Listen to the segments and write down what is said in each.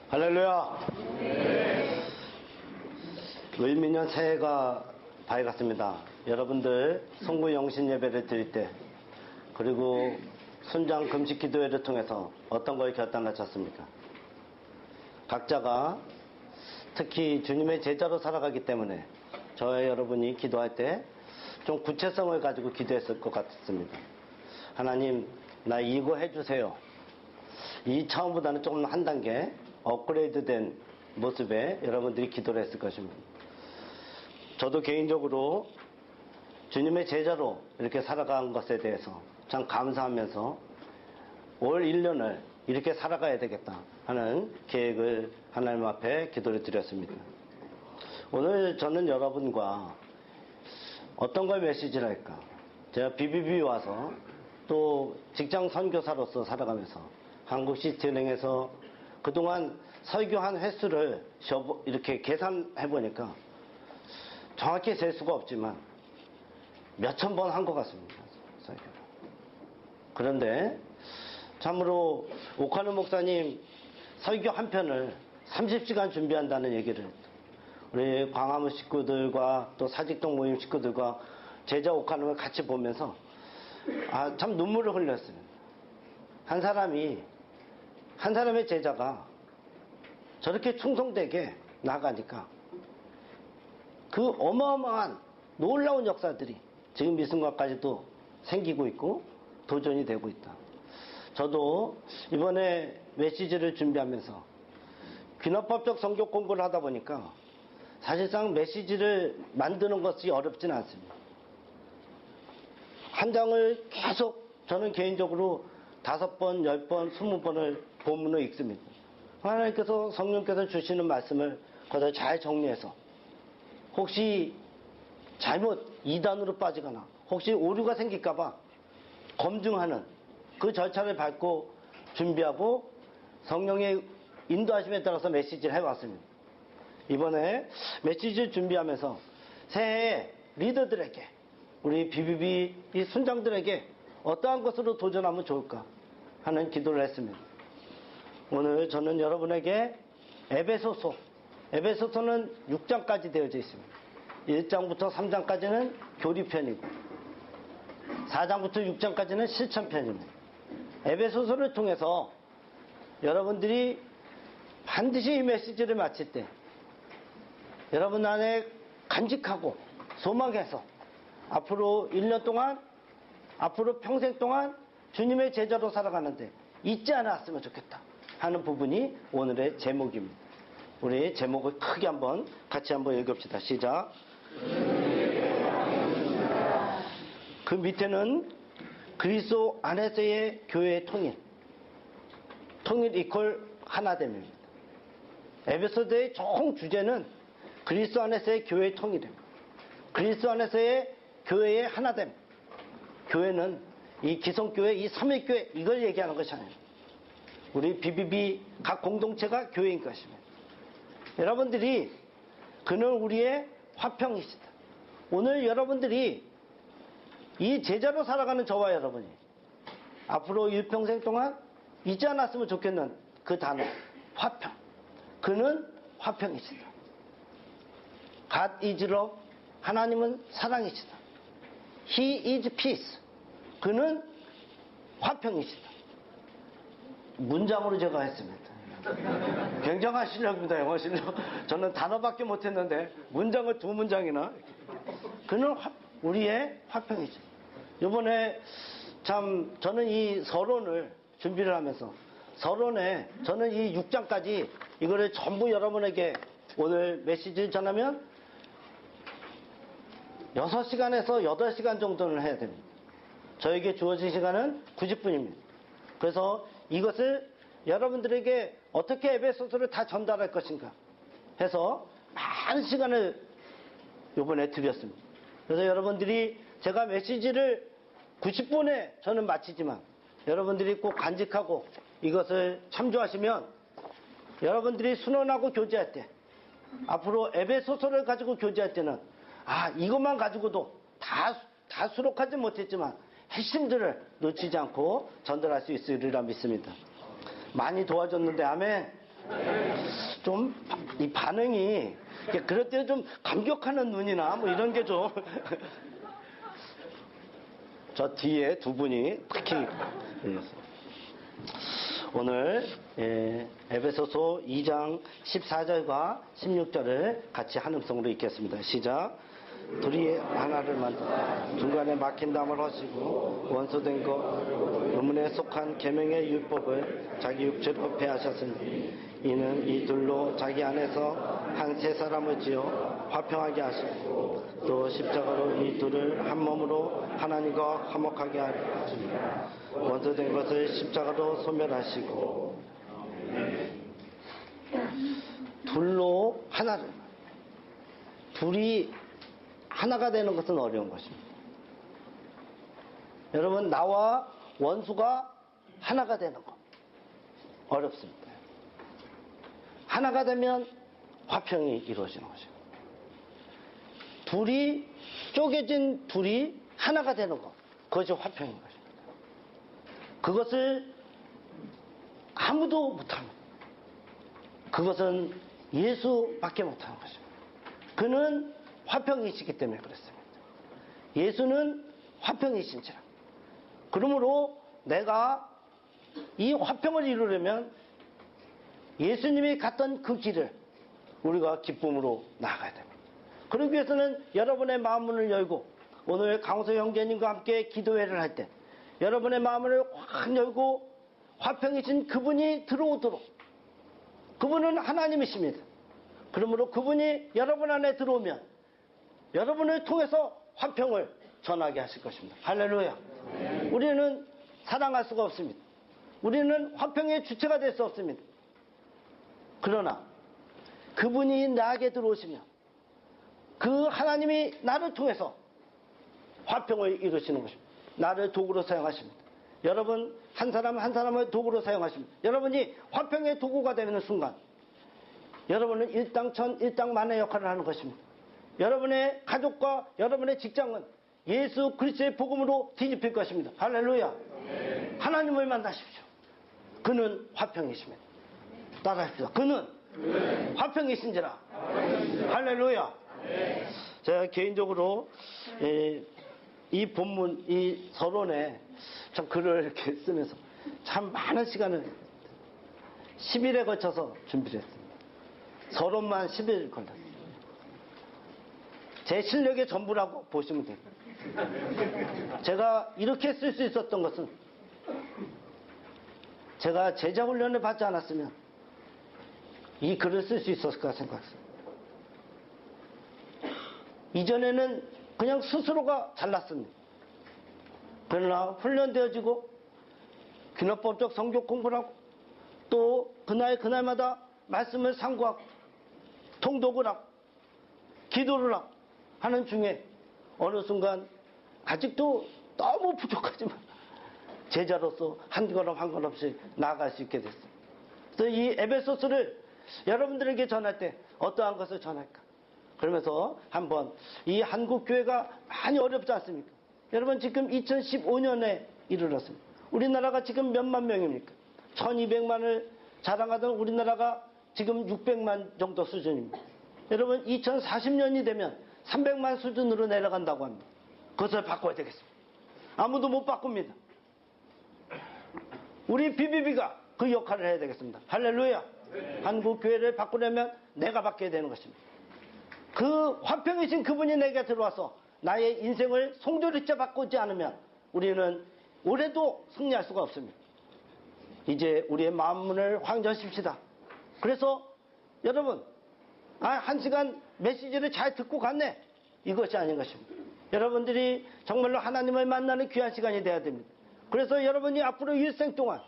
할렐루야. 을미년 새해가 밝았습니다. 여러분들 송구 영신 예배를 드릴 때, 그리고 순장 금식 기도회를 통해서 어떤 걸 결단하셨습니까? 각자가 특히 주님의 제자로 살아가기 때문에 저와 여러분이 기도할 때 좀 구체성을 가지고 기도했을 것 같습니다. 하나님, 나 이거 해주세요. 이 처음보다는 조금 한 단계 업그레이드 된 모습에 여러분들이 기도를 했을 것입니다. 저도 개인적으로 주님의 제자로 이렇게 살아간 것에 대해서 참 감사하면서 올 1년을 이렇게 살아가야 되겠다 하는 계획을 하나님 앞에 기도를 드렸습니다. 오늘 저는 여러분과 어떤 걸 메시지를 할까? 제가 BBB 와서 또 직장 선교사로서 살아가면서 한국 시티은행에서 그동안 설교한 횟수를 이렇게 계산해 보니까 정확히 셀 수가 없지만 몇천 번 한 것 같습니다. 설교를. 그런데 참으로 오카노 목사님 설교 한 편을 30시간 준비한다는 얘기를 우리 광화문 식구들과 또 사직동 모임 식구들과 제자 오카노를 같이 보면서 참 눈물을 흘렸어요. 한 사람의 제자가 저렇게 충성되게 나가니까 그 어마어마한 놀라운 역사들이 지금 이 순간까지도 생기고 있고 도전이 되고 있다. 저도 이번에 메시지를 준비하면서 귀납법적 성경 공부를 하다 보니까 사실상 메시지를 만드는 것이 어렵지는 않습니다. 한 장을 계속 저는 개인적으로 5번, 10번, 20번을 본문을 읽습니다. 하나님께서 성령께서 주시는 말씀을 거기다 잘 정리해서 혹시 잘못 이단으로 빠지거나 혹시 오류가 생길까봐 검증하는 그 절차를 밟고 준비하고 성령의 인도하심에 따라서 메시지를 해왔습니다. 이번에 메시지를 준비하면서 새해에 리더들에게 우리 BBB 이 순장들에게 어떠한 것으로 도전하면 좋을까 하는 기도를 했습니다. 오늘 저는 여러분에게 에베소서는 6장까지 되어져 있습니다. 1장부터 3장까지는 교리편이고 4장부터 6장까지는 실천편입니다. 에베소서를 통해서 여러분들이 반드시 이 메시지를 마칠 때 여러분 안에 간직하고 소망해서 앞으로 1년 동안 앞으로 평생 동안 주님의 제자로 살아가는데 잊지 않았으면 좋겠다 하는 부분이 오늘의 제목입니다. 우리 제목을 크게 같이 한번 읽읍시다. 시작. 그 밑에는 그리스도 안에서의 교회의 통일 이퀄 하나됨입니다. 에베소서의 총 주제는 그리스도 안에서의 교회의 통일입니다. 그리스도 안에서의 교회의 하나됨. 교회는 이 기성교회, 이 삼일교회 이걸 얘기하는 것이 아니에요. 우리 BBB 각 공동체가 교회인 것입니다. 여러분들이 그는 우리의 화평이시다. 오늘 여러분들이 이 제자로 살아가는 저와 여러분이 앞으로 일평생 동안 잊지 않았으면 좋겠는 그 단어 화평. 그는 화평이시다. God is love. 하나님은 사랑이시다. He is peace. 그는 화평이시다. 문장으로 제가 했습니다. 굉장한 실력입니다. 영어 실력. 저는 단어밖에 못했는데 문장을 2문장이나. 그는 우리의 화평이시다. 이번에 참 저는 이 서론을 준비를 하면서 서론에 저는 이 6장까지 이거를 전부 여러분에게 오늘 메시지를 전하면 6시간에서 8시간 정도는 해야 됩니다. 저에게 주어진 시간은 90분입니다. 그래서 이것을 여러분들에게 어떻게 에베소서를 다 전달할 것인가 해서 많은 시간을 이번에 드렸습니다. 그래서 여러분들이 제가 메시지를 90분에 저는 마치지만 여러분들이 꼭 간직하고 이것을 참조하시면 여러분들이 순원하고 교제할 때 앞으로 에베소서를 가지고 교제할 때는 이것만 가지고도 다 수록하지 못했지만 핵심들을 놓치지 않고 전달할 수 있으리라 믿습니다. 많이 도와줬는데 아멘. 좀 이 반응이 그럴 때 좀 감격하는 눈이나 뭐 이런 게 좀 저 뒤에 두 분이 특히 오늘 에베소서 2장 14절과 16절을 같이 한음성으로 읽겠습니다. 시작. 둘이 하나를 만들어 중간에 막힌 담을 하시고 원소된 것 의문에 속한 계명의 율법을 자기 육체로 폐하셨으니 이는 이 둘로 자기 안에서 한 세 사람을 지어 화평하게 하시고 또 십자가로 이 둘을 한 몸으로 하나님과 화목하게 하시며 원소된 것을 십자가로 소멸하시고 둘로 하나를 둘이 하나가 되는 것은 어려운 것입니다. 여러분 나와 원수가 하나가 되는 것 어렵습니다. 하나가 되면 화평이 이루어지는 것입니다. 둘이 쪼개진 둘이 하나가 되는 것 그것이 화평인 것입니다. 그것을 아무도 못합니다. 그것은 예수밖에 못하는 것입니다. 그는 화평이시기 때문에 그렇습니다. 예수는 화평이신지라. 그러므로 내가 이 화평을 이루려면 예수님이 갔던 그 길을 우리가 기쁨으로 나아가야 됩니다. 그러기 위해서는 여러분의 마음문을 열고 오늘 강서 형제님과 함께 기도회를 할 때 여러분의 마음을 확 열고 화평이신 그분이 들어오도록 그분은 하나님이십니다. 그러므로 그분이 여러분 안에 들어오면 여러분을 통해서 화평을 전하게 하실 것입니다. 할렐루야. 우리는 사랑할 수가 없습니다. 우리는 화평의 주체가 될 수 없습니다. 그러나 그분이 나에게 들어오시면 그 하나님이 나를 통해서 화평을 이루시는 것입니다. 나를 도구로 사용하십니다. 여러분 한 사람 한 사람을 도구로 사용하십니다. 여러분이 화평의 도구가 되는 순간 여러분은 일당천 일당만의 역할을 하는 것입니다. 여러분의 가족과 여러분의 직장은 예수 그리스도의 복음으로 뒤집힐 것입니다. 할렐루야. 하나님을 만나십시오. 그는 화평이십니다. 따라하십시오. 그는 화평이신지라. 할렐루야. 제가 개인적으로 이 본문, 이 서론에 참 글을 이렇게 쓰면서 참 많은 시간을 10일에 걸쳐서 준비를 했습니다. 서론만 10일 걸렸어요. 제 실력의 전부라고 보시면 됩니다. 제가 이렇게 쓸 수 있었던 것은 제가 제자훈련을 받지 않았으면 이 글을 쓸 수 있었을까 생각했어요. 이전에는 그냥 스스로가 잘났습니다. 그러나 훈련되어지고 균형법적 성경 공부를 하고 또 그날마다 말씀을 상고하고 통독을 하고 기도를 하고 하는 중에 어느 순간 아직도 너무 부족하지만 제자로서 한 걸음 한 걸음씩 나아갈 수 있게 됐습니다. 그래서 이 에베소서를 여러분들에게 전할 때 어떠한 것을 전할까? 그러면서 한번 이 한국교회가 많이 어렵지 않습니까? 여러분 지금 2015년에 이르렀습니다. 우리나라가 지금 몇만 명입니까? 1200만을 자랑하던 우리나라가 지금 600만 정도 수준입니다. 여러분 2040년이 되면 300만 수준으로 내려간다고 합니다. 그것을 바꿔야 되겠습니다. 아무도 못 바꿉니다. 우리 BBB가 그 역할을 해야 되겠습니다. 할렐루야. 한국교회를 바꾸려면 내가 바뀌어야 되는 것입니다. 그 화평이신 그분이 내게 들어와서 나의 인생을 송두리째 바꾸지 않으면 우리는 올해도 승리할 수가 없습니다. 이제 우리의 마음문을 확 여십시다. 그래서 여러분 한 시간 메시지를 잘 듣고 갔네. 이것이 아닌 것입니다. 여러분들이 정말로 하나님을 만나는 귀한 시간이 돼야 됩니다. 그래서 여러분이 앞으로 일생 동안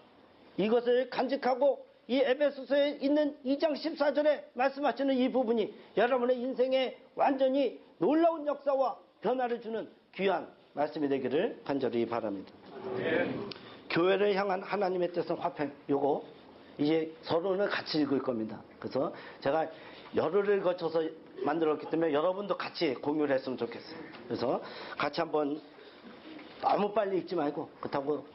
이것을 간직하고 이 에베소서에 있는 2장 14절에 말씀하시는 이 부분이 여러분의 인생에 완전히 놀라운 역사와 변화를 주는 귀한 말씀이 되기를 간절히 바랍니다. 교회를 향한 하나님의 뜻은 화평. 요거 이제 서론을 같이 읽을 겁니다. 그래서 제가 열흘을 거쳐서 만들었기 때문에 여러분도 같이 공유를 했으면 좋겠어요. 그래서 같이 한번 너무 빨리 읽지 말고 그렇다고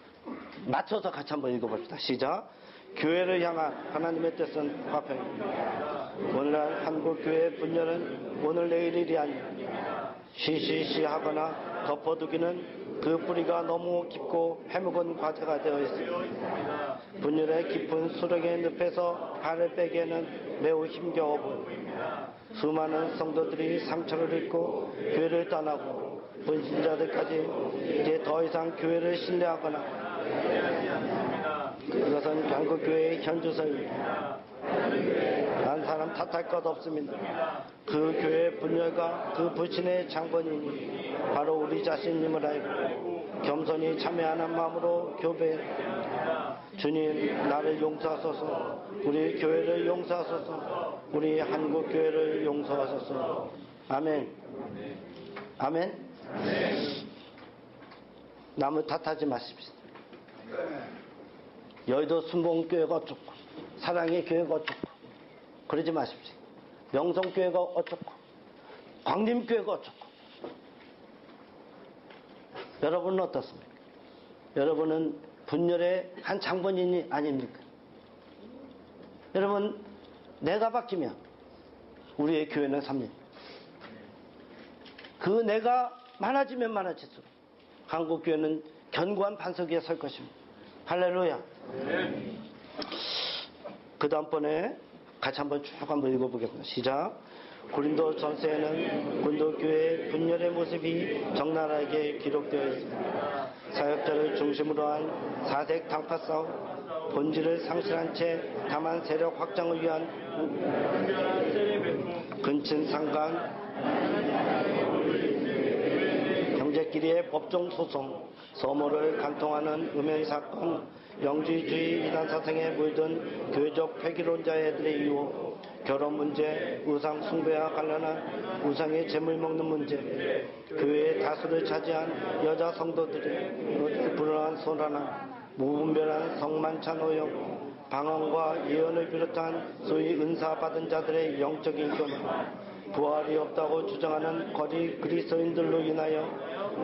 맞춰서 같이 한번 읽어봅시다. 시작. 교회를 향한 하나님의 뜻은 화평입니다. 오늘날 한국교회 분열은 오늘 내일이 아니라 쉬쉬쉬하거나 덮어두기는 그 뿌리가 너무 깊고 해묵은 과제가 되어 있습니다. 분열의 깊은 수렁의 늪에서 발을 빼기에는 매우 힘겨워 보입니다. 수많은 성도들이 상처를 입고 교회를 떠나고 분신자들까지 이제 더 이상 교회를 신뢰하거나 이것은 한국교회의 현주소입니다. 난 사람 탓할 것 없습니다. 그 교회의 분열과 그 불신의 장본인이 바로 우리 자신임을 알고 겸손히 참여하는 마음으로 교배해 주님 나를 용서하소서, 우리 교회를 용서하소서, 우리 한국교회를 용서하소서. 아멘. 아멘. 남을 탓하지 마십시오. 여의도 순복음교회가 어쩌고 사랑의 교회가 어쩌고 그러지 마십시오. 명성교회가 어쩌고 광림교회가 어쩌고. 여러분은 어떻습니까? 여러분은 분열의 한 장본인이 아닙니까? 여러분, 내가 바뀌면 우리의 교회는 삽니다. 그 내가 많아지면 많아질수록 한국교회는 견고한 반석 위에 설 것입니다. 할렐루야. 그 다음번에 같이 한번 쭉 한번 읽어보겠습니다. 시작. 고린도 전서에는 고린도 교회의 분열의 모습이 적나라하게 기록되어 있습니다. 사역자를 중심으로 한 사색 당파 싸움, 본질을 상실한 채 다만 세력 확장을 위한 근친 상간, 형제끼리의 법정 소송, 소모를 간통하는 음행 사건, 영지주의 이단 사상에 물든 교회적 폐기론자애들의 이유, 결혼 문제, 우상 숭배와 관련한 우상의 재물 먹는 문제, 교회의 다수를 차지한 여자 성도들의 불안한 소란함, 무분별한 성만찬 오용, 방언과 예언을 비롯한 소위 은사 받은 자들의 영적인 교만, 부활이 없다고 주장하는 거짓 그리스도인들로 인하여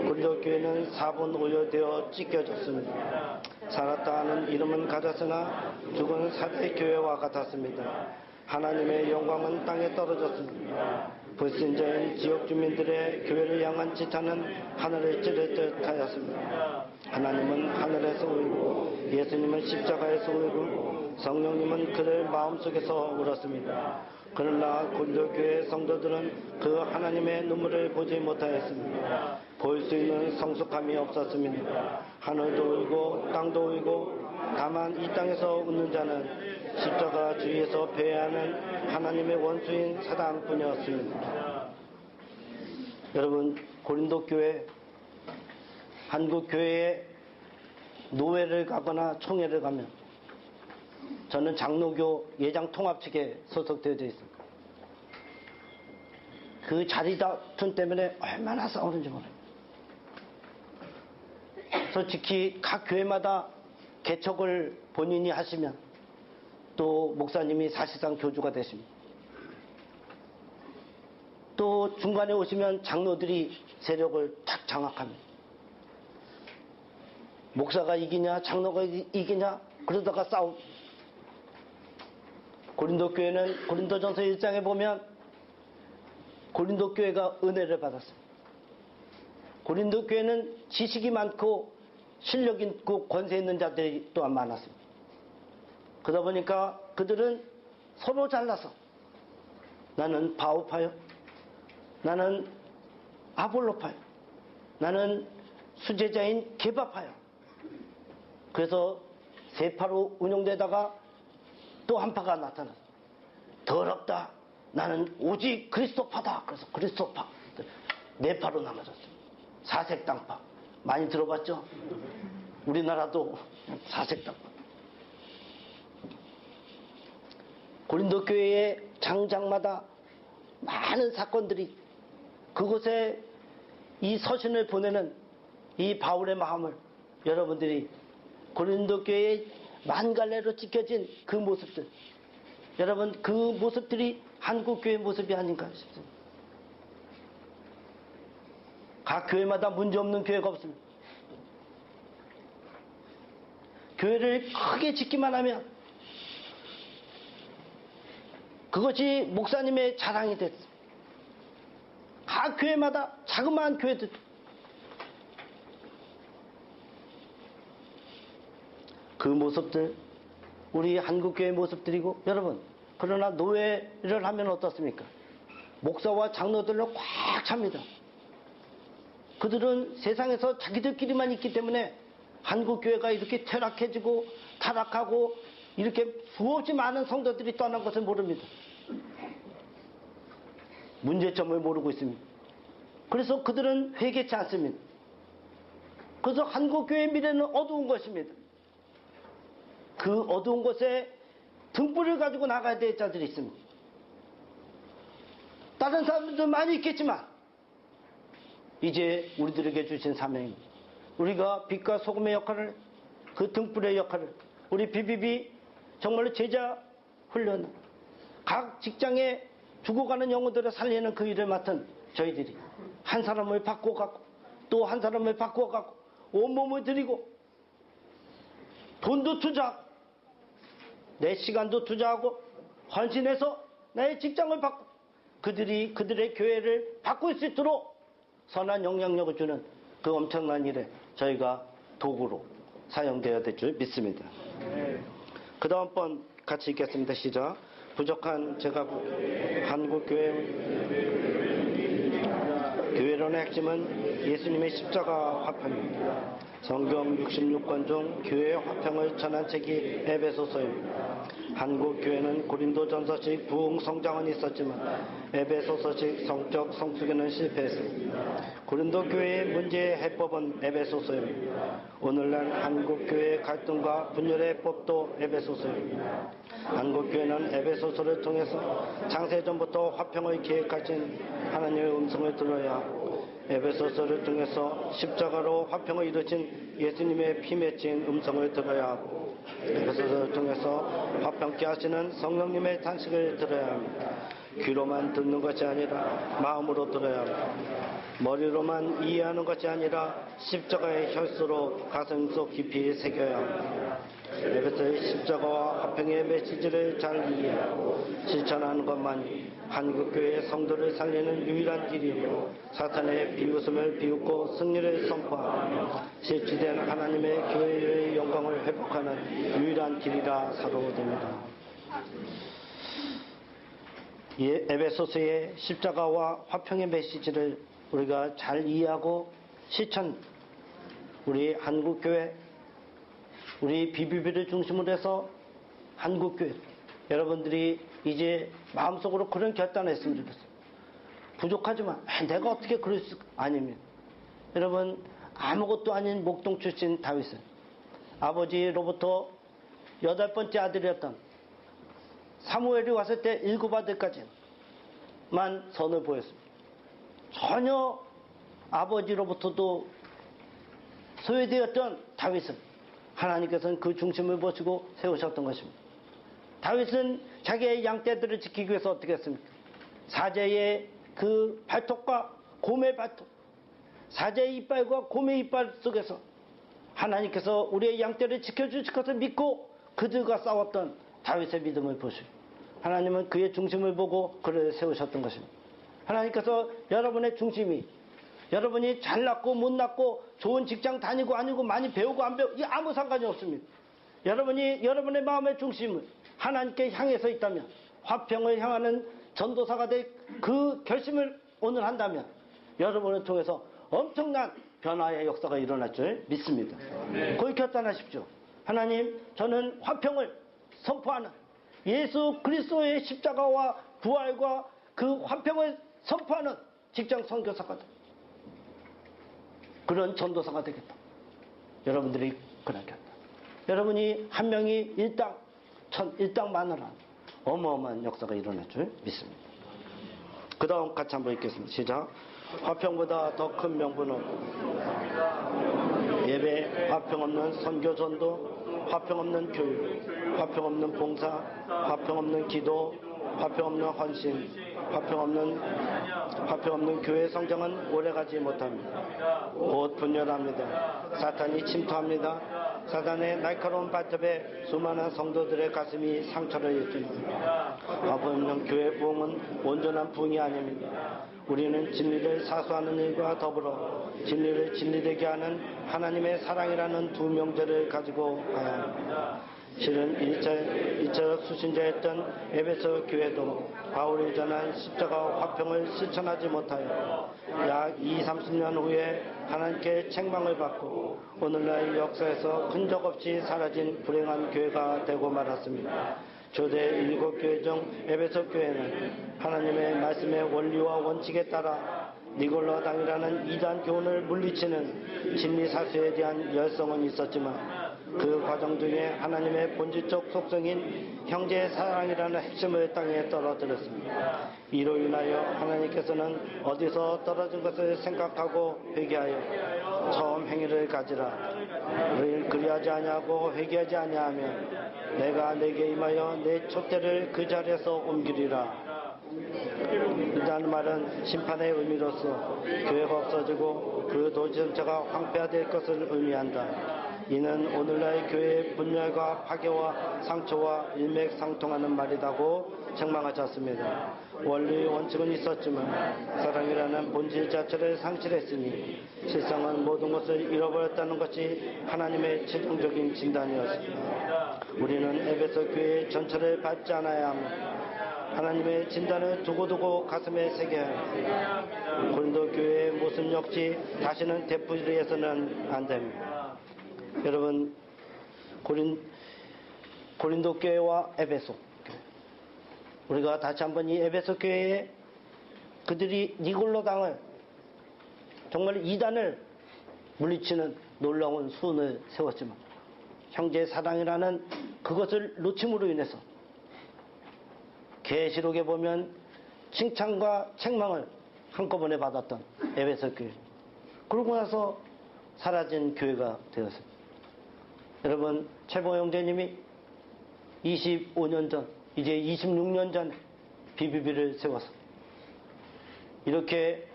고린도 교회는 4분 5여 찢겨졌습니다. 살았다 하는 이름은 가졌으나 죽은 사대 교회와 같았습니다. 하나님의 영광은 땅에 떨어졌습니다. 불신자인 지역 주민들의 교회를 향한 지탄은 하늘을 찌를 듯 하였습니다. 하나님은 하늘에서 울고 예수님은 십자가에서 울고 성령님은 그를 마음속에서 울었습니다. 그러나 고린도 교회 성도들은 그 하나님의 눈물을 보지 못하였습니다. 볼 수 있는 성숙함이 없었습니다. 하늘도 울고 땅도 울고 다만 이 땅에서 웃는 자는 십자가 주위에서 배회하는 하나님의 원수인 사단뿐이었습니다. 여러분, 고린도 교회, 한국 교회에 노회를 가거나 총회를 가면 저는 장로교 예장 통합 측에 소속되어 있습니다. 그 자리 다툼 때문에 얼마나 싸우는지 몰라요. 솔직히 각 교회마다 개척을 본인이 하시면 또 목사님이 사실상 교주가 되십니다. 또 중간에 오시면 장로들이 세력을 탁 장악합니다. 목사가 이기냐 장로가 이기냐 그러다가 싸우고. 고린도 교회는 고린도전서 1장에 보면 고린도 교회가 은혜를 받았습니다. 고린도 교회는 지식이 많고 실력 있고 권세 있는 자들이 또한 많았습니다. 그러다 보니까 그들은 서로 잘라서 나는 바오파요, 나는 아볼로파요, 나는 수제자인 게바파요. 그래서 세 파로 운영되다가 또 한 파가 나타났어요. 더럽다, 나는 오직 그리스도파다. 그래서 그리스도파 네 파로 나눠졌어요. 사색당파 많이 들어봤죠? 우리나라도 사색당파. 고린도 교회의 장장마다 많은 사건들이 그곳에 이 서신을 보내는 이 바울의 마음을 여러분들이 고린도 교회의 만갈래로 찍혀진 그 모습들, 여러분 그 모습들이 한국교회 모습이 아닌가 싶습니다. 각 교회마다 문제없는 교회가 없습니다. 교회를 크게 짓기만 하면 그것이 목사님의 자랑이 됐습니다. 각 교회마다 자그마한 교회들, 그 모습들 우리 한국교회 모습들이고, 여러분 그러나 노예를 하면 어떻습니까? 목사와 장로들로 꽉 찹니다. 그들은 세상에서 자기들끼리만 있기 때문에 한국교회가 이렇게 퇴락해지고 타락하고 이렇게 수없이 많은 성도들이 떠난 것을 모릅니다. 문제점을 모르고 있습니다. 그래서 그들은 회개치 않습니다. 그래서 한국교회의 미래는 어두운 것입니다. 그 어두운 곳에 등불을 가지고 나가야 될 자들이 있습니다. 다른 사람들도 많이 있겠지만 이제 우리들에게 주신 사명입니다. 우리가 빛과 소금의 역할을, 그 등불의 역할을, 우리 BBB 정말로 제자 훈련, 각 직장에 죽어가는 영혼들을 살리는 그 일을 맡은 저희들이 한 사람을 바꿔가고 또 한 사람을 바꿔가고 온몸을 들이고 돈도 투자하고 내 시간도 투자하고 헌신해서 나의 직장을 바꾸고 그들이 그들의 교회를 바꿀 수 있도록 선한 영향력을 주는 그 엄청난 일에 저희가 도구로 사용되어야 될 줄 믿습니다. 그 다음 번 같이 읽겠습니다. 시작. 부족한 제가 교회론의 핵심은 예수님의 십자가 화평입니다. 성경 66권 중 교회의 화평을 전한 책이 에베소서입니다. 한국 교회는 고린도전서식 부흥 성장은 있었지만 에베소서식 성적 성숙에는 실패했습니다. 고린도 교회의 문제의 해법은 에베소서입니다. 오늘날 한국 교회의 갈등과 분열의 해법도 에베소서입니다. 한국 교회는 에베소서를 통해서 창세전부터 화평을 계획하신 하나님의 음성을 들어야 하고 에베소서를 통해서 십자가로 화평을 이루신 예수님의 피 맺힌 음성을 들어야 하고 에베소서를 통해서 화평케 하시는 성령님의 탄식을 들어야 합니다. 귀로만 듣는 것이 아니라 마음으로 들어야 합니다. 머리로만 이해하는 것이 아니라 십자가의 혈수로 가슴속 깊이 새겨야 합니다. 에베소의 십자가와 화평의 메시지를 잘 이해하고 실천하는 것만이 한국교회의 성도를 살리는 유일한 길이고 사탄의 비웃음을 비웃고 승리를 선포하며 실추된 하나님의 교회의 영광을 회복하는 유일한 길이라 사로됩니다. 에베소서의 십자가와 화평의 메시지를 우리가 잘 이해하고 실천, 우리 한국교회, 우리 BBB를 중심으로 해서 한국교회 여러분들이 이제 마음속으로 그런 결단을 했으면 좋겠어요. 부족하지만 내가 어떻게 그럴 수 아닙니다. 여러분 아무것도 아닌 목동 출신 다윗은 아버지로부터 8번째 아들이었던 사무엘이 왔을 때 7아들까지만 선을 보였습니다. 전혀 아버지로부터도 소외되었던 다윗은 하나님께서는 그 중심을 보시고 세우셨던 것입니다. 다윗은 자기의 양떼들을 지키기 위해서 어떻게 했습니까? 사제의 그 발톱과 곰의 발톱, 사제의 이빨과 곰의 이빨 속에서 하나님께서 우리의 양떼를 지켜주실 것을 믿고 그들과 싸웠던 다윗의 믿음을 보시고 하나님은 그의 중심을 보고 그를 세우셨던 것입니다. 하나님께서 여러분의 중심이 여러분이 잘났고 못났고 좋은 직장 다니고 아니고 많이 배우고 안 배우고 아무 상관이 없습니다. 여러분이 여러분의 마음의 중심을 하나님께 향해서 있다면 화평을 향하는 전도사가 될 그 결심을 오늘 한다면 여러분을 통해서 엄청난 변화의 역사가 일어날 줄 믿습니다. 거기 결단하십시오. 하나님, 저는 화평을 선포하는 예수 그리스도의 십자가와 부활과 그 화평을 선포하는 직장 선교사가 되 그런 전도사가 되겠다. 여러분들이 그러겠다. 여러분이 한 명이 일당만으로 어마어마한 역사가 일어날 줄 믿습니다. 그 다음 같이 한번 읽겠습니다. 시작. 화평보다 더 큰 명분은 예배, 화평 없는 선교 전도, 화평 없는 교육, 화평 없는 봉사, 화평 없는 기도, 화평 없는 헌신, 화평 없는 교회 성장은 오래가지 못합니다. 곧 분열합니다. 사탄이 침투합니다. 사단의 날카로운 발톱에 수많은 성도들의 가슴이 상처를 입습니다. 아버님 교회 부흥은 온전한 부흥이 아닙니다. 우리는 진리를 사수하는 일과 더불어 진리를 진리되게 하는 하나님의 사랑이라는 두 명제를 가지고 가야 합니다. 실은 1차 수신자였던 에베소 교회도 바울이 전한 십자가 화평을 실천하지 못하여 약 30년 후에 하나님께 책망을 받고 오늘날 역사에서 흔적 없이 사라진 불행한 교회가 되고 말았습니다. 초대 7교회 중 에베소 교회는 하나님의 말씀의 원리와 원칙에 따라 니골라당이라는 이단 교훈을 물리치는 진리 사수에 대한 열성은 있었지만 그 과정 중에 하나님의 본질적 속성인 형제의 사랑이라는 핵심을 땅에 떨어뜨렸습니다. 이로 인하여 하나님께서는 어디서 떨어진 것을 생각하고 회개하여 처음 행위를 가지라. 우리를 그리하지 아니하고 회개하지 아니하면 내가 내게 임하여 내 촛대를 그 자리에서 옮기리라. 이라는 말은 심판의 의미로서 교회가 없어지고 그 도시 전체가 황폐화될 것을 의미한다. 이는 오늘날 교회의 분열과 파괴와 상처와 일맥상통하는 말이라고 책망하셨습니다. 원리 원칙은 있었지만 사랑이라는 본질 자체를 상실했으니 실상은 모든 것을 잃어버렸다는 것이 하나님의 최종적인 진단이었습니다. 우리는 에베소 교회 전체를 밟지 않아야 합니다. 하나님의 진단을 두고두고 가슴에 새겨야 합니다. 고린도 교회의 모습 역시 다시는 되풀이해서는 안 됩니다. 여러분, 고린도 교회와 에베소 교회, 우리가 다시 한번 이 에베소 교회에 그들이 니골로 당을 정말 이단을 물리치는 놀라운 수훈을 세웠지만 형제의 사랑이라는 그것을 놓침으로 인해서 계시록에 보면 칭찬과 책망을 한꺼번에 받았던 에베소 교회, 그러고 나서 사라진 교회가 되었습니다. 여러분, 최보 형제님이 25년 전, 이제 26년 전에 BBB를 세워서 이렇게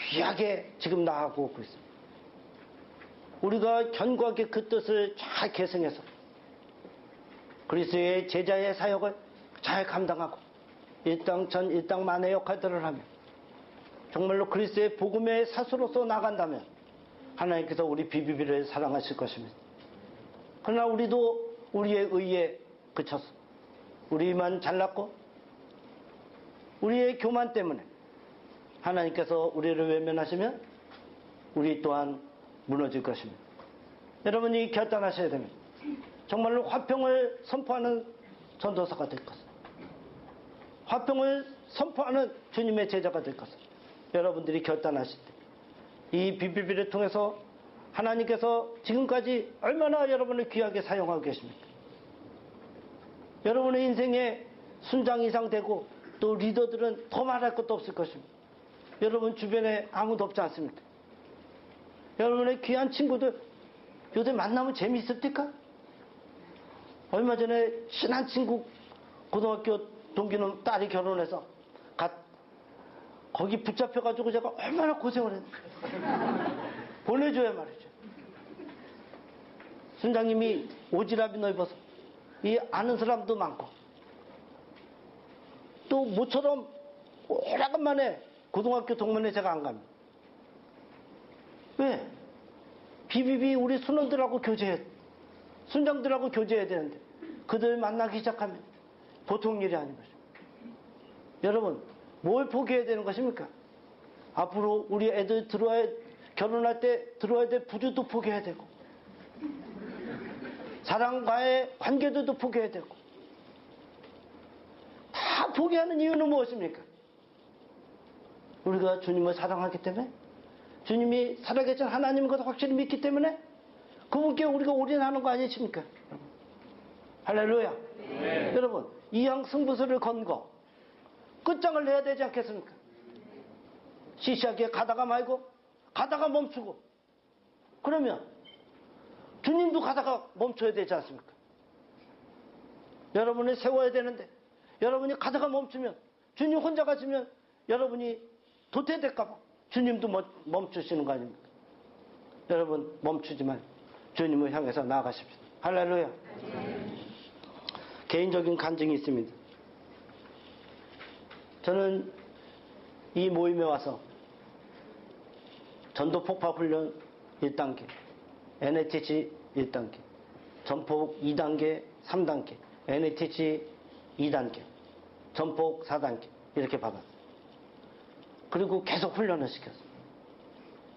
귀하게 지금 나아가고 있습니다. 우리가 견고하게 그 뜻을 잘 계승해서 그리스도의 제자의 사역을 잘 감당하고 일당천 일당만의 역할들을 하며 정말로 그리스도의 복음의 사수로서 나간다면 하나님께서 우리 BBB를 사랑하실 것입니다. 그러나 우리도 우리의 의에 그쳤어. 우리만 잘났고 우리의 교만 때문에 하나님께서 우리를 외면하시면 우리 또한 무너질 것입니다. 여러분이 결단하셔야 됩니다. 정말로 화평을 선포하는 전도사가 될 것을, 화평을 선포하는 주님의 제자가 될 것을 여러분들이 결단하실 때 이 BBB를 통해서 하나님께서 지금까지 얼마나 여러분을 귀하게 사용하고 계십니까? 여러분의 인생에 순장 이상 되고 또 리더들은 더 말할 것도 없을 것입니다. 여러분 주변에 아무도 없지 않습니까? 여러분의 귀한 친구들 요새 만나면 재미있습니까? 얼마 전에 친한 친구 고등학교 동기는 딸이 결혼해서 거기 붙잡혀가지고 제가 얼마나 고생을 했는데 보내줘야 말이죠. 순장님이 오지랖이 넓어서 이 아는 사람도 많고 또 모처럼 오래간만에 고등학교 동문회 제가 안 갑니다. 왜? BBB 우리 순원들하고 교제해, 순장들하고 교제해야 되는데 그들 만나기 시작하면 보통 일이 아닌 거죠. 여러분, 뭘 포기해야 되는 것입니까? 앞으로 우리 애들 결혼할 때 들어야 될 부주도 포기해야 되고 사랑과의 관계들도 포기해야 되고 다 포기하는 이유는 무엇입니까? 우리가 주님을 사랑하기 때문에, 주님이 살아계신 하나님인 것을 확실히 믿기 때문에 그분께 우리가 올인하는 거 아니십니까? 할렐루야. 네. 여러분, 이왕 승부수를 건 거 끝장을 내야 되지 않겠습니까? 시시하게 가다가 말고 가다가 멈추고 그러면 주님도 가다가 멈춰야 되지 않습니까? 여러분이 세워야 되는데 여러분이 가다가 멈추면, 주님 혼자 가시면 여러분이 도태될까봐 주님도 멈추시는 거 아닙니까? 여러분 멈추지 말고 주님을 향해서 나아가십시오. 할렐루야. 개인적인 간증이 있습니다. 저는 이 모임에 와서 전도 폭파 훈련 1단계, NATC 1단계, 전폭 2단계, 3단계, NATC 2단계, 전폭 4단계 이렇게 받았어요. 그리고 계속 훈련을 시켰어요.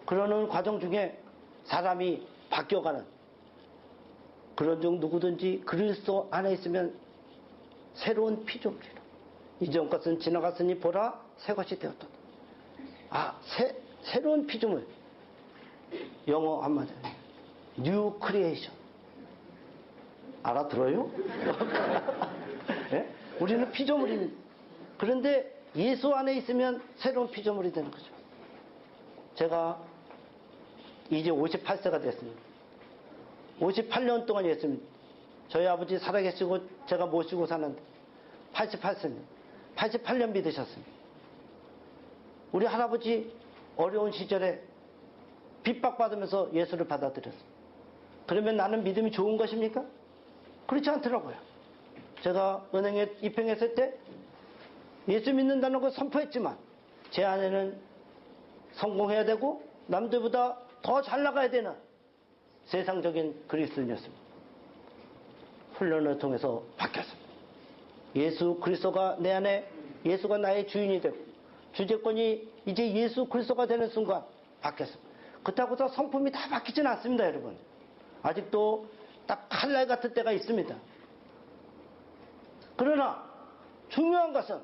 그러는 과정 중에 사람이 바뀌어가는 그런 중 누구든지 그리스도 안에 있으면 새로운 피조물이라. 이전 것은 지나갔으니 보라 새 것이 되었다. 새로운 피조물. 영어 한마디. New creation. 알아들어요? 네? 우리는 피조물입니다. 그런데 예수 안에 있으면 새로운 피조물이 되는 거죠. 제가 이제 58세가 됐습니다. 58년 동안 예수님, 저희 아버지 살아계시고 제가 모시고 사는데 88세입니다. 88년 믿으셨습니다. 우리 할아버지 어려운 시절에 핍박받으면서 예수를 받아들였어요. 그러면 나는 믿음이 좋은 것입니까? 그렇지 않더라고요. 제가 은행에 입행했을 때 예수 믿는다는 걸 선포했지만 제 안에는 성공해야 되고 남들보다 더 잘 나가야 되는 세상적인 그리스도인이었습니다. 훈련을 통해서 바뀌었습니다. 예수 그리스도가 내 안에, 예수가 나의 주인이 되고 주재권이 이제 예수 그리스도가 되는 순간 바뀌었습니다. 그렇다고 해서 성품이 다 바뀌지는 않습니다, 여러분. 아직도 딱 칼날 같은 때가 있습니다. 그러나 중요한 것은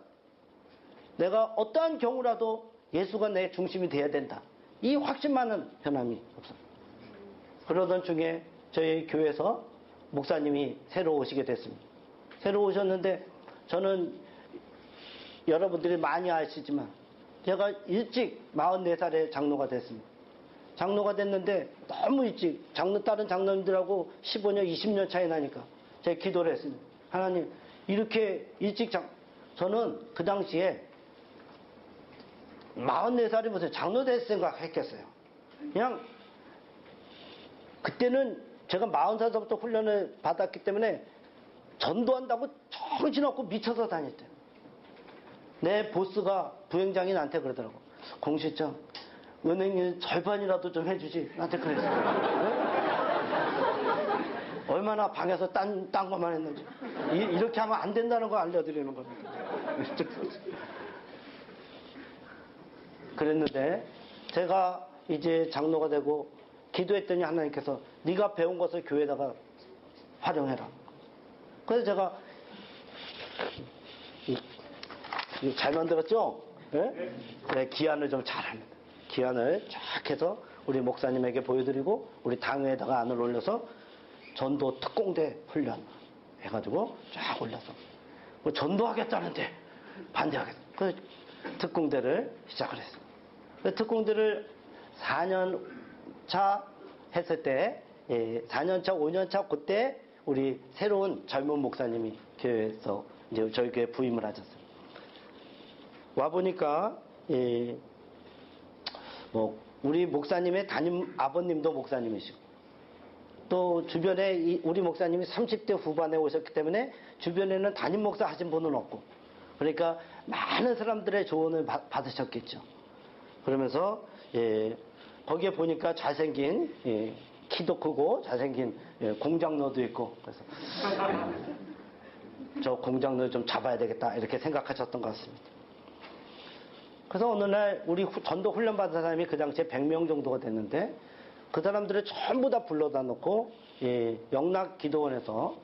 내가 어떠한 경우라도 예수가 내 중심이 되어야 된다. 이 확신만은 변함이 없습니다. 그러던 중에 저희 교회에서 목사님이 새로 오시게 됐습니다. 새로 오셨는데 저는 여러분들이 많이 아시지만 제가 일찍 44살에 장로가 됐습니다. 장로가 됐는데 너무 일찍 다른 장로님들하고 15년, 20년 차이 나니까 제가 기도를 했습니다. 하나님, 이렇게 일찍 저는 그 당시에 44살이 무슨 장로 될 생각 했겠어요. 그냥 그때는 제가 40살부터 훈련을 받았기 때문에 전도한다고 정신없고 미쳐서 다녔대요. 내 보스가 부행장이 나한테 그러더라고. 공실장, 은행일 절반이라도 좀 해주지. 나한테 그랬어요. 네? 얼마나 방에서 딴 것만 했는지. 이렇게 하면 안 된다는 거 알려드리는 겁니다. 그랬는데 제가 이제 장로가 되고 기도했더니 하나님께서 네가 배운 것을 교회에다가 활용해라. 그래서 제가 잘 만들었죠? 네? 네, 기한을 좀 잘합니다. 기한을 쫙 해서 우리 목사님에게 보여드리고 우리 당회에다가 안을 올려서 전도 특공대 훈련 해가지고 쫙 올려서 뭐 전도하겠다는데 반대하겠다. 그 특공대를 시작을 했어요. 그 특공대를 4년 차 했을 때 4년 차, 5년 차 그때 우리 새로운 젊은 목사님이 교회에서 이제 저희 교회 부임을 하셨어요. 와 보니까 뭐 우리 목사님의 담임 아버님도 목사님이시고 또 주변에 우리 목사님이 30대 후반에 오셨기 때문에 주변에는 담임 목사 하신 분은 없고 그러니까 많은 사람들의 조언을 받으셨겠죠. 그러면서 거기에 보니까 잘생긴 키도 크고 잘생긴 공장로도 있고 그래서 저 공장로 좀 잡아야 되겠다 이렇게 생각하셨던 것 같습니다. 그래서 어느 날 우리 전도 훈련 받은 사람이 그 당시에 100명 정도가 됐는데 그 사람들을 전부 다 불러다 놓고 영락 기도원에서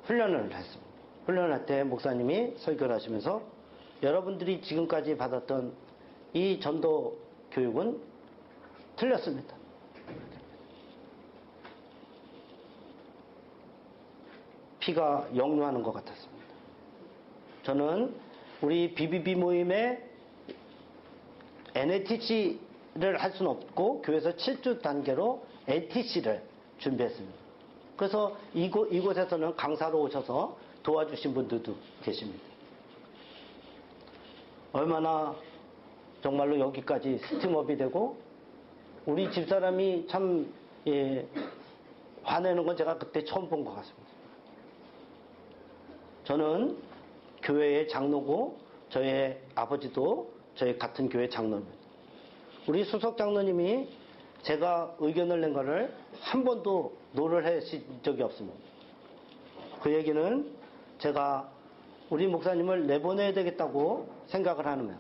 훈련을 했습니다. 훈련을 할 때 목사님이 설교를 하시면서 여러분들이 지금까지 받았던 이 전도 교육은 틀렸습니다. 피가 역류하는 것 같았습니다. 저는 우리 BBB 모임에 NATC를 할 수는 없고 교회에서 7주 단계로 ATC를 준비했습니다. 그래서 이곳에서는 강사로 오셔서 도와주신 분들도 계십니다. 얼마나 정말로 여기까지 스팀업이 되고 우리 집사람이 참 예, 화내는 건 제가 그때 처음 본 것 같습니다. 저는 교회의 장로고 저의 아버지도 저희 같은 교회 장로입니다. 우리 수석 장로님이 제가 의견을 낸 거를 한 번도 노를 하신 적이 없습니다. 그 얘기는 제가 우리 목사님을 내보내야 되겠다고 생각을 하면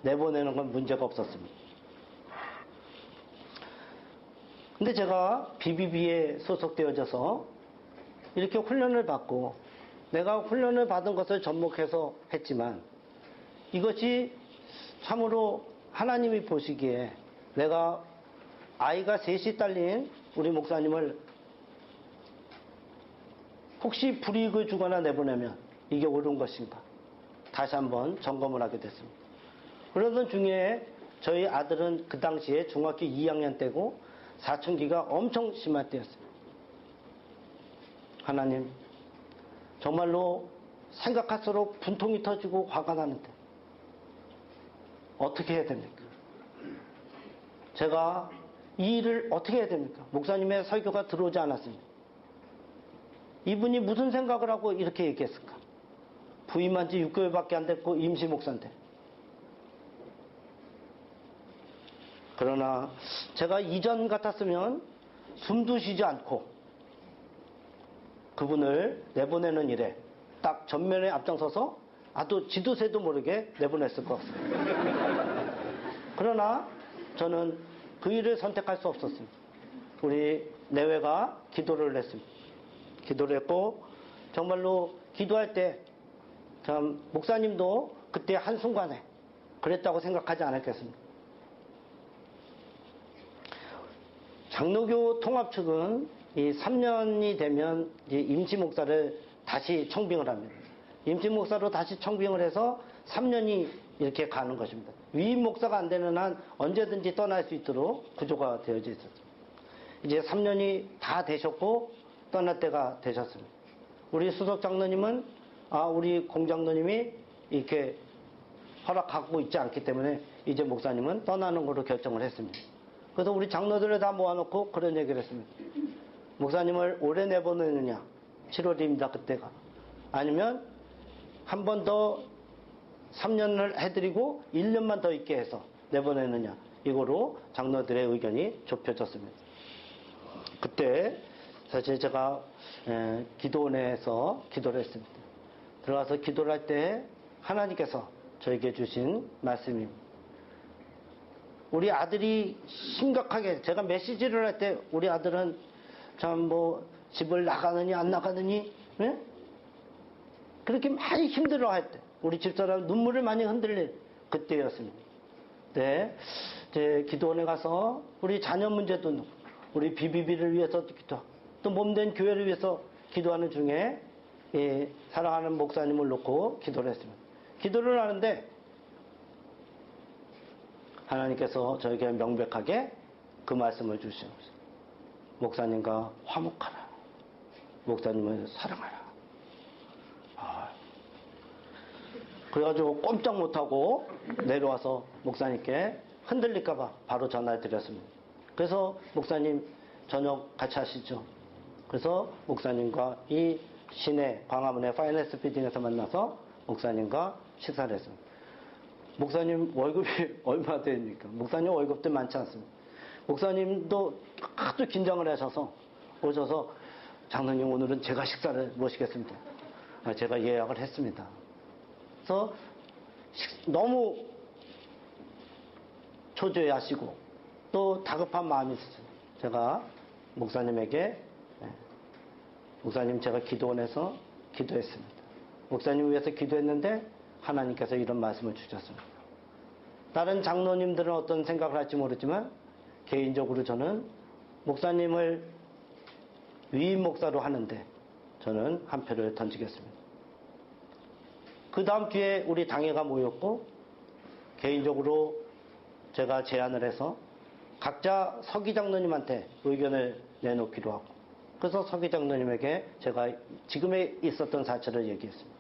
내보내는 건 문제가 없었습니다. 근데 제가 BBB에 소속되어져서 이렇게 훈련을 받고 내가 훈련을 받은 것을 접목해서 했지만 이것이 참으로 하나님이 보시기에 내가 아이가 셋이 딸린 우리 목사님을 혹시 불이익을 주거나 내보내면 이게 옳은 것인가 다시 한번 점검을 하게 됐습니다. 그러던 중에 저희 아들은 그 당시에 중학교 2학년 때고 사춘기가 엄청 심할 때였습니다. 하나님, 정말로 생각할수록 분통이 터지고 화가 나는데 어떻게 해야 됩니까? 제가 이 일을 어떻게 해야 됩니까? 목사님의 설교가 들어오지 않았습니다. 이분이 무슨 생각을 하고 이렇게 얘기했을까? 부임한 지 6개월밖에 안 됐고 임시 목사인데. 그러나 제가 이전 같았으면 숨도 쉬지 않고 그분을 내보내는 일에 딱 전면에 앞장서서 아주 지도새도 모르게 내보냈을 것 같습니다. 그러나 저는 그 일을 선택할 수 없었습니다. 우리 내외가 기도를 했습니다. 기도를 했고 정말로 기도할 때 참 목사님도 그때 한순간에 그랬다고 생각하지 않았겠습니까? 장로교 통합 측은 이 3년이 되면 이제 임시 목사를 다시 청빙을 합니다. 임시 목사로 다시 청빙을 해서 3년이 이렇게 가는 것입니다. 위임 목사가 안 되는 한 언제든지 떠날 수 있도록 구조가 되어져 있었습니다. 이제 3년이 다 되셨고 떠날 때가 되셨습니다. 우리 수석 장로님은 우리 공장로님이 이렇게 허락하고 있지 않기 때문에 이제 목사님은 떠나는 걸로 결정을 했습니다. 그래서 우리 장로들을 다 모아놓고 그런 얘기를 했습니다. 목사님을 올해 내보내느냐 7월입니다 그때가 아니면 한 번 더 3년을 해드리고 1년만 더 있게 해서 내보내느냐 이거로 장로들의 의견이 좁혀졌습니다. 그때 사실 제가 기도원에서 기도를 했습니다. 들어가서 기도를 할 때 하나님께서 저에게 주신 말씀입니다. 우리 아들이 심각하게 제가 메시지를 할 때 우리 아들은 참 집을 나가느니 안 나가느니 네? 그렇게 많이 힘들어할 때 우리 집사람 눈물을 많이 흔들릴 그때였습니다. 네, 제 기도원에 가서 우리 자녀 문제도 놓고 우리 BBB를 위해서 기도 또 몸된 교회를 위해서 기도하는 중에 사랑하는 목사님을 놓고 기도를 했습니다. 기도를 하는데 하나님께서 저에게 명백하게 그 말씀을 주시는 거죠. 목사님과 화목하라. 목사님을 사랑하라. 그래가지고 꼼짝 못하고 내려와서 목사님께 흔들릴까봐 바로 전화를 드렸습니다. 그래서 목사님 저녁 같이 하시죠. 그래서 목사님과 이 시내 광화문의 파이낸스 피딩에서 만나서 목사님과 식사를 했습니다. 목사님 월급이 얼마 됩니까? 목사님 월급도 많지 않습니다. 목사님도 아주 긴장을 하셔서 오셔서 장로님 오늘은 제가 식사를 모시겠습니다. 제가 예약을 했습니다. 그래서 너무 초조해하시고 또 다급한 마음이 있었어요. 제가 목사님에게 목사님 제가 기도원에서 기도했습니다. 목사님 위해서 기도했는데 하나님께서 이런 말씀을 주셨습니다. 다른 장로님들은 어떤 생각을 할지 모르지만 개인적으로 저는 목사님을 위임 목사로 하는데 저는 한 표를 던지겠습니다. 그 다음 주에 우리 당회가 모였고 개인적으로 제가 제안을 해서 각자 서기 장로님한테 의견을 내놓기로 하고 그래서 서기 장로님에게 제가 지금에 있었던 사실을 얘기했습니다.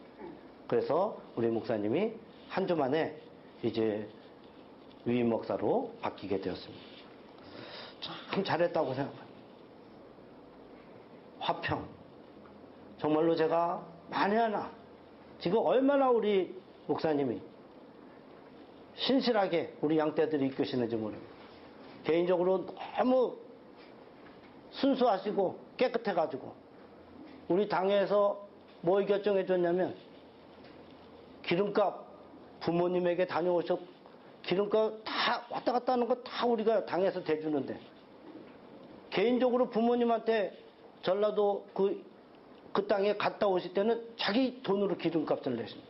그래서 우리 목사님이 한 주 만에 이제 위임 목사로 바뀌게 되었습니다. 참 잘했다고 생각합니다. 화평. 정말로 제가 만에 하나, 지금 얼마나 우리 목사님이 신실하게 우리 양떼들이 이끄시는지 모릅니다. 개인적으로 너무 순수하시고 깨끗해가지고 우리 당에서 뭘 결정해 줬냐면 기름값 부모님에게 다녀오셨 기름값 다 왔다 갔다 하는 거 다 우리가 당에서 대주는데 개인적으로 부모님한테 전라도 그 땅에 갔다 오실 때는 자기 돈으로 기름값을 내십니다.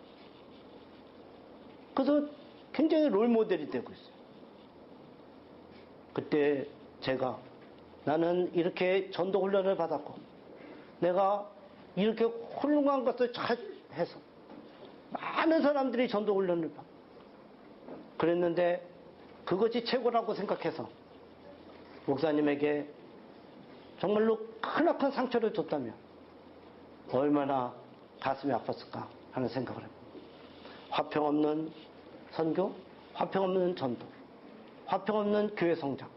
그래서 굉장히 롤모델이 되고 있어요. 그때 제가 나는 이렇게 전도 훈련을 받았고 내가 이렇게 훌륭한 것을 잘 해서 많은 사람들이 전도 훈련을 받고 그랬는데 그것이 최고라고 생각해서 목사님에게 정말로 크나큰 상처를 줬다면 얼마나 가슴이 아팠을까 하는 생각을 해요. 화평 없는 선교, 화평 없는 전도, 화평 없는 교회 성장.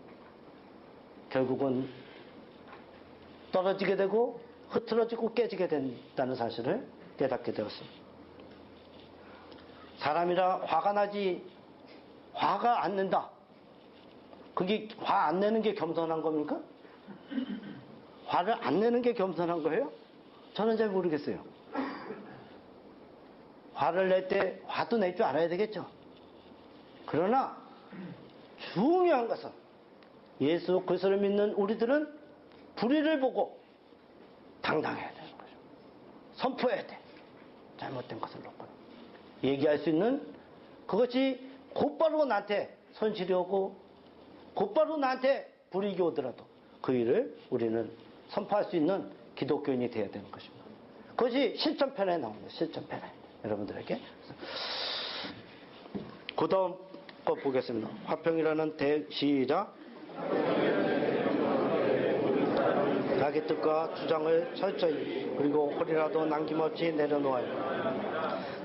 결국은 떨어지게 되고 흐트러지고 깨지게 된다는 사실을 깨닫게 되었습니다. 사람이라 화가 안 낸다. 그게 화 안 내는 게 겸손한 겁니까? 화를 안 내는 게 겸손한 거예요? 저는 잘 모르겠어요. 화를 낼 때 화도 낼 줄 알아야 되겠죠. 그러나 중요한 것은 예수 그리스도를 믿는 우리들은 불의를 보고 당당해야 되는 거죠. 선포해야 돼. 잘못된 것을 놓고 얘기할 수 있는 그것이 곧바로 나한테 손실이 오고 곧바로 나한테 불이익이 오더라도 그 일을 우리는 선포할 수 있는 기독교인이 되어야 되는 것입니다. 그것이 실전편에 나옵니다. 실전편에 여러분들에게. 그 다음 거 보겠습니다. 화평이라는 시작. 자기 뜻과 주장을 철저히 그리고 홀이라도 남김없이 내려놓아요.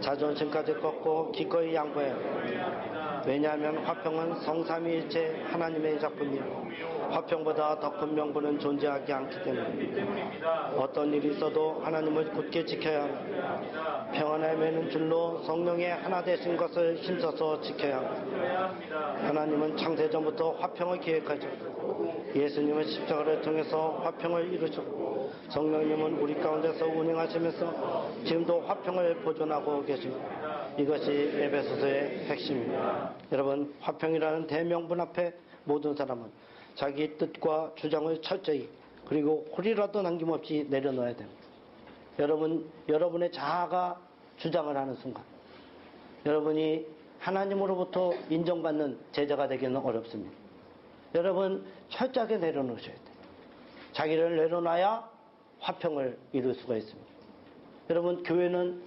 자존심까지 꺾고 기꺼이 양보해요. 왜냐하면 화평은 성삼위일체 하나님의 작품이요 화평보다 더 큰 명분은 존재하지 않기 때문에 어떤 일이 있어도 하나님을 굳게 지켜야 합니다. 평안에 매는 줄로 성령의 하나 되신 것을 힘써서 지켜야 합니다. 하나님은 창세전부터 화평을 계획하셨고 예수님은 십자가를 통해서 화평을 이루셨고 성령님은 우리 가운데서 운행하시면서 지금도 화평을 보존하고 계십니다. 이것이 에베소서의 핵심입니다. 여러분, 화평이라는 대명분 앞에 모든 사람은 자기 뜻과 주장을 철저히 그리고 홀이라도 남김없이 내려놓아야 됩니다. 여러분의 자아가 주장을 하는 순간 여러분이 하나님으로부터 인정받는 제자가 되기는 어렵습니다. 여러분 철저하게 내려놓으셔야 돼요. 자기를 내려놔야 화평을 이룰 수가 있습니다. 여러분 교회는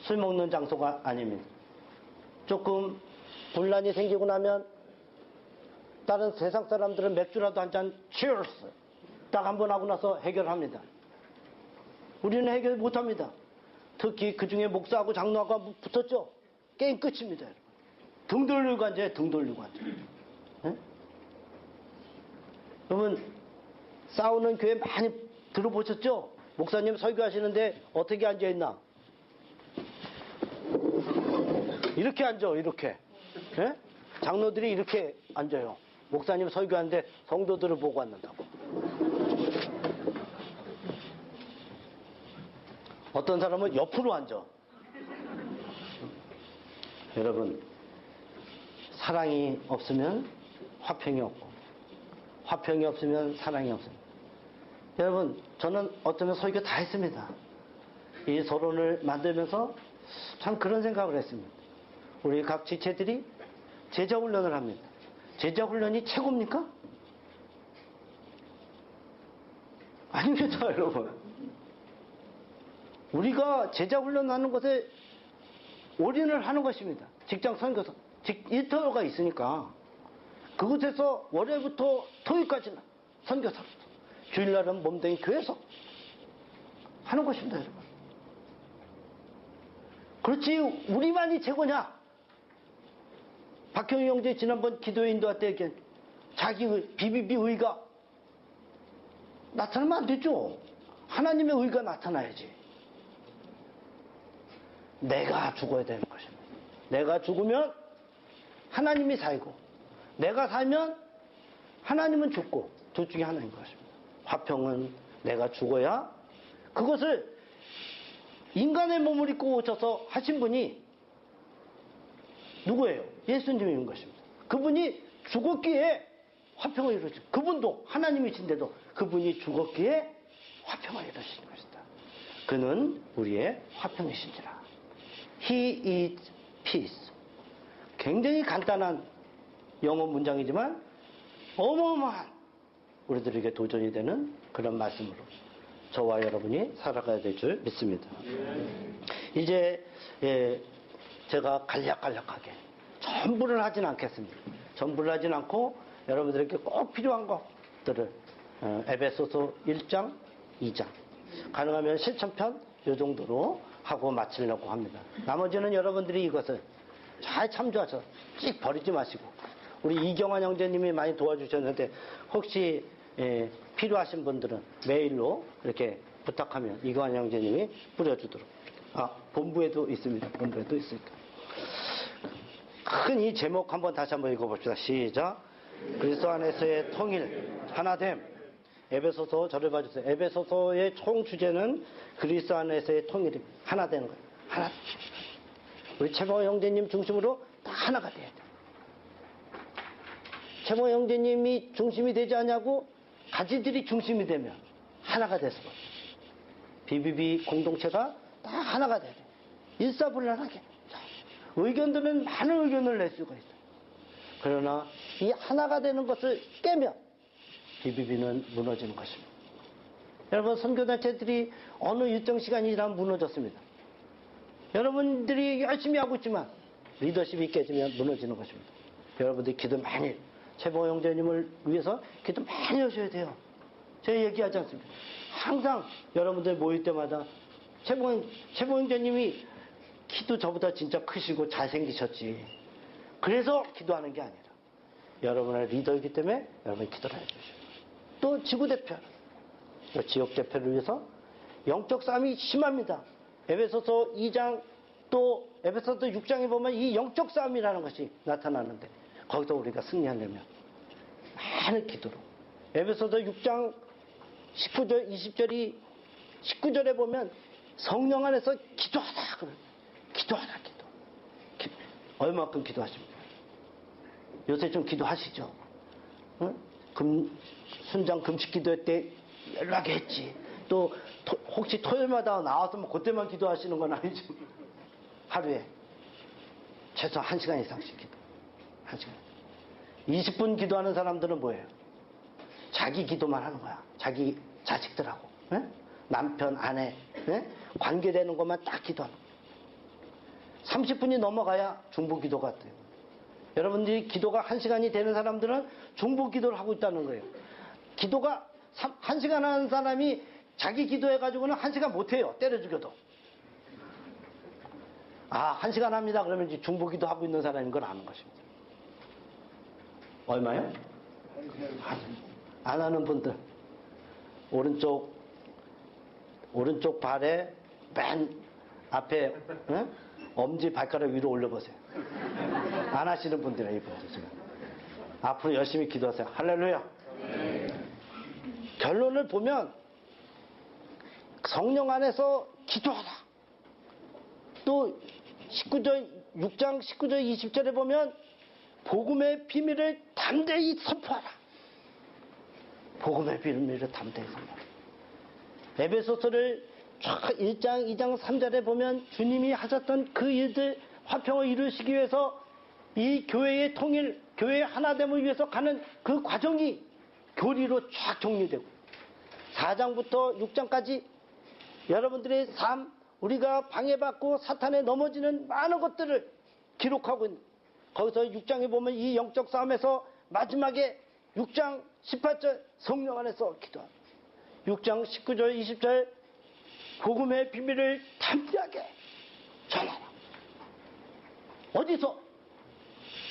술 먹는 장소가 아닙니다. 조금 분란이 생기고 나면 다른 세상 사람들은 맥주라도 한 잔 cheers 딱 한 번 하고 나서 해결합니다. 우리는 해결 못합니다. 특히 그 중에 목사하고 장로하고 붙었죠. 게임 끝입니다. 등 돌리고 앉아요. 등 돌리고 앉아요. 네? 여러분 싸우는 교회 많이 들어보셨죠? 목사님 설교하시는데 어떻게 앉아있나? 이렇게 앉아. 이렇게. 네? 장로들이 이렇게 앉아요. 목사님 설교하는데 성도들을 보고 앉는다고. 어떤 사람은 옆으로 앉아. 여러분 사랑이 없으면 화평이 없고 화평이 없으면 사랑이 없습니다. 여러분 저는 어쩌면 설교 다 했습니다. 이 서론을 만들면서 참 그런 생각을 했습니다. 우리 각 지체들이 제자 훈련을 합니다. 제자 훈련이 최고입니까? 아닙니다, 여러분. 우리가 제자 훈련하는 것에 올인을 하는 것입니다. 직장 선교사, 일터가 있으니까 그곳에서 월요일부터 토요일까지는 선교사로서 주일날은 몸댕이 교회에서 하는 것입니다, 여러분. 그렇지 우리만이 최고냐? 박형희 형제 지난번 기도회 인도할 때 자기 비비비 의가 나타나면 안 되죠. 하나님의 의가 나타나야지. 내가 죽어야 되는 것입니다. 내가 죽으면 하나님이 살고, 내가 살면 하나님은 죽고, 둘 중에 하나인 것입니다. 화평은 내가 죽어야, 그것을 인간의 몸을 입고 오셔서 하신 분이 누구예요? 예수님인 것입니다. 그분이 죽었기에 화평을 이루신, 그분도 하나님이신데도 그분이 죽었기에 화평을 이루신 것이다. 그는 우리의 화평이신지라. He is peace. 굉장히 간단한 영어 문장이지만 어마어마한 우리들에게 도전이 되는 그런 말씀으로 저와 여러분이 살아가야 될 줄 믿습니다. 이제 제가 간략간략하게 전부를 하진 않겠습니다. 전부를 하진 않고 여러분들에게 꼭 필요한 것들을 에베소서 1장, 2장 가능하면 실천편 이 정도로 하고 마치려고 합니다. 나머지는 여러분들이 이것을 잘 참조하셔서 찍 버리지 마시고, 우리 이경환 형제님이 많이 도와주셨는데 혹시 필요하신 분들은 메일로 이렇게 부탁하면 이경환 형제님이 뿌려주도록. 본부에도 있습니다. 본부에도 있으니까. 큰 이 제목 다시 한번 읽어봅시다. 시작. 그리스도 안에서의 통일, 하나됨. 에베소서 저를 봐주세요. 에베소서의 총 주제는 그리스도 안에서의 통일입니다. 하나 되는 거예요. 하나. 우리 최모 형제님 중심으로 다 하나가 돼야 돼요. 최모 형제님이 중심이 되지 않냐고 가지들이 중심이 되면 하나가 돼서 BBB 공동체가 다 하나가 돼야 돼요. 일사불란하게. 의견들은 많은 의견을 낼 수가 있어요. 그러나 이 하나가 되는 것을 깨면 BBB는 무너지는 것입니다. 여러분, 선교단체들이 어느 일정 시간이 지나면 무너졌습니다. 여러분들이 열심히 하고 있지만 리더십이 깨지면 무너지는 것입니다. 여러분들이 기도 많이, 최보 형제님을 위해서 기도 많이 하셔야 돼요. 제가 얘기하지 않습니다. 항상 여러분들 모일 때마다 최보 형제님이 키도 저보다 진짜 크시고 잘생기셨지, 그래서 기도하는 게 아니라 여러분의 리더이기 때문에 여러분이 기도를 해주시고, 또 지구대표, 지역대표를 위해서 영적 싸움이 심합니다. 에베소서 2장 또 에베소서 6장에 보면 이 영적 싸움이라는 것이 나타나는데, 거기서 우리가 승리하려면 많은 기도로, 에베소서 6장 19절 20절이 19절에 보면 성령 안에서 기도하다 그래요. 기도하다. 얼마큼 기도하십니까? 요새 좀 기도하시죠? 응? 순장 금식 기도회 때 연락했지. 또 혹시 토요일마다 나와서 뭐 그때만 기도하시는 건 아니죠? 하루에 최소 1시간 이상씩 기도. 1시간. 20분 기도하는 사람들은 뭐예요? 자기 기도만 하는 거야. 자기 자식들하고, 응? 남편, 아내, 응? 관계되는 것만 딱 기도하는 거야. 30분이 넘어가야 중보 기도가 돼요. 여러분들이 기도가 1시간이 되는 사람들은 중보 기도를 하고 있다는 거예요. 기도가 1시간 하는 사람이 자기 기도해가지고는 1시간 못해요. 때려 죽여도. 1시간 합니다. 그러면 이제 중보 기도 하고 있는 사람인 걸 아는 것입니다. 얼마요? 안 하는 분들. 오른쪽 발에 맨 앞에, 응? 엄지 발가락 위로 올려보세요. 안 하시는 분들이에요, 이분들 지금. 앞으로 열심히 기도하세요. 할렐루야. 결론을 보면 성령 안에서 기도하라. 또 6장 19절 20절에 보면 복음의 비밀을 담대히 선포하라. 복음의 비밀을 담대히 선포하라. 에베소서를 1장, 2장, 3절에 보면 주님이 하셨던 그 일들, 화평을 이루시기 위해서 이 교회의 통일, 교회의 하나됨을 위해서 가는 그 과정이 교리로 쫙 정리되고, 4장부터 6장까지 여러분들의 삶, 우리가 방해받고 사탄에 넘어지는 많은 것들을 기록하고 있는, 거기서 6장에 보면 이 영적 싸움에서 마지막에 6장 18절 성령 안에서 기도합니다. 6장 19절 20절 복음의 비밀을 담대하게 전하라. 어디서?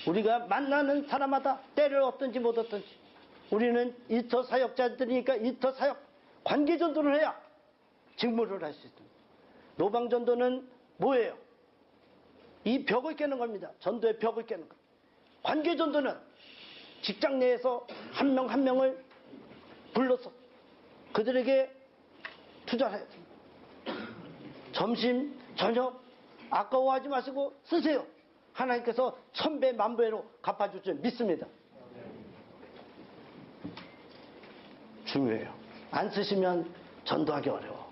우리가 만나는 사람마다 때를 얻든지 못 얻든지, 우리는 일터 사역자들이니까 일터 사역 관계 전도를 해야 직무를 할 수 있습니다. 노방전도는 뭐예요? 이 벽을 깨는 겁니다. 전도의 벽을 깨는 것. 관계전도는 직장 내에서 한 명 한 명을 불러서 그들에게 투자를 해야 됩니다. 점심, 저녁 아까워하지 마시고 쓰세요. 하나님께서 1000배, 10,000배로 갚아줄 줄 믿습니다. 중요해요. 안 쓰시면 전도하기 어려워.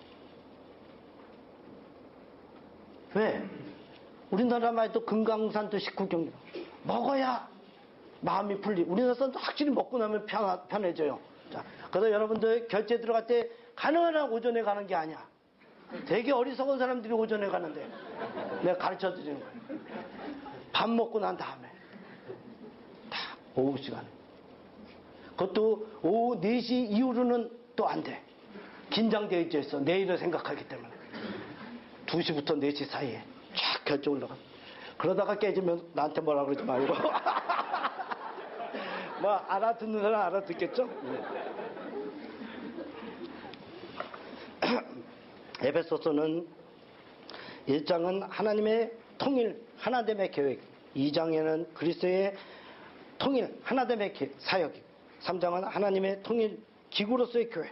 왜? 우리나라만 해도 금강산도 식후경이라 먹어야 마음이 풀리. 우리나라 사람도 확실히 먹고 나면 편해져요. 자, 그래서 여러분들 결제 들어갈 때 가능한 한 오전에 가는 게 아니야. 되게 어리석은 사람들이 오전에 가는데 내가 가르쳐 드리는 거예요. 밥 먹고 난 다음에 다 오후 시간에. 그것도 오후 4시 이후로는 또 안 돼. 긴장되어 있어. 내일을 생각하기 때문에 2시부터 4시 사이에 쫙 결제 올라가. 그러다가 깨지면 나한테 뭐라 그러지 말고 뭐 알아듣는 사람 알아듣겠죠? 네. 에베소서는 1장은 하나님의 통일, 하나됨의 계획, 2장에는 그리스도의 통일, 하나됨의 사역, 3장은 하나님의 통일 기구로서의 교회,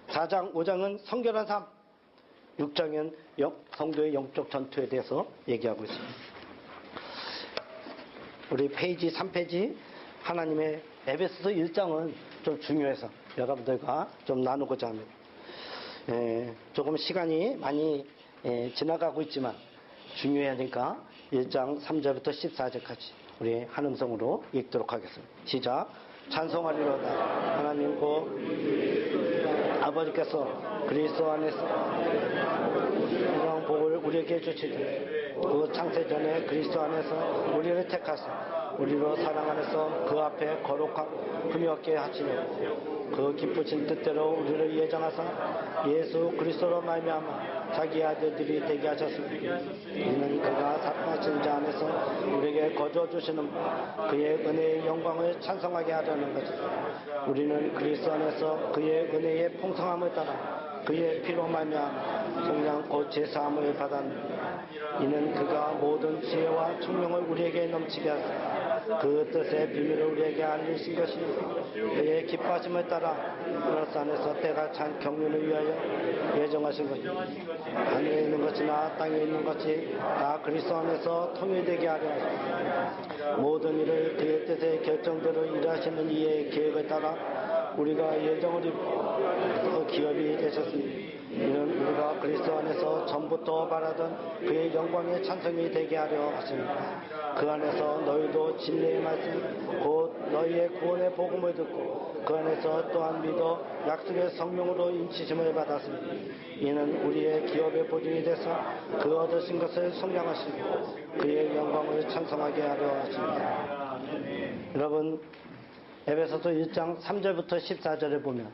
4장, 5장은 성결한 삶, 6장은 성도의 영적 전투에 대해서 얘기하고 있습니다. 우리 페이지 3페이지 하나님의 에베소서 1장은 좀 중요해서 여러분들과 좀 나누고자 합니다. 조금 시간이 많이 지나가고 있지만 중요하니까 1장 3절부터 14절까지 우리 한 음성으로 읽도록 하겠습니다. 시작. 찬송하리로다. 하나님 곧 아버지께서 그리스도 안에서 이런 복을 우리에게 주시되 그 창세전에 그리스도 안에서 우리를 택하사 우리로 사랑 안에서 그 앞에 거룩하고 흠이 없게 하시며 그 기쁘신 뜻대로 우리를 예정하사 예수 그리스도로 말미암아 자기 아들들이 되게 하셨습니다. 이는 그가 사랑하신 자 안에서 우리에게 거저 주시는 그의 은혜의 영광을 찬송하게 하려는 것이다. 우리는 그리스도 안에서 그의 은혜의 풍성함을 따라 그의 피로 말미암아 동양 곧 제사함을 받았느니라. 이는 그가 모든 지혜와 총명을 우리에게 넘치게 하사 그 뜻의 비밀을 우리에게 알리신 것이 그의 기뻐하심을 따라 그리스도 안에서 때가 찬 경륜을 위하여 예정하신 것이 하늘에 있는 것이나 땅에 있는 것이 다 그리스도 안에서 통일되게 하려 하십니다. 모든 일을 그의 뜻의 결정대로 일하시는 이의 계획을 따라 우리가 예정을 입고 그 기업이 되셨습니다. 이는 우리가 그리스도 안에서 전부터 바라던 그의 영광의 찬송이 되게 하려 하십니다. 그 안에서 너희도 진리의 말씀 곧 너희의 구원의 복음을 듣고 그 안에서 또한 믿어 약속의 성령으로 인치심을 받았습니다. 이는 우리의 기업의 보증이 돼서 그 얻으신 것을 성량하시고 그의 영광을 찬송하게 하려 하십니다. 여러분 에베소서 1장 3절부터 14절에 보면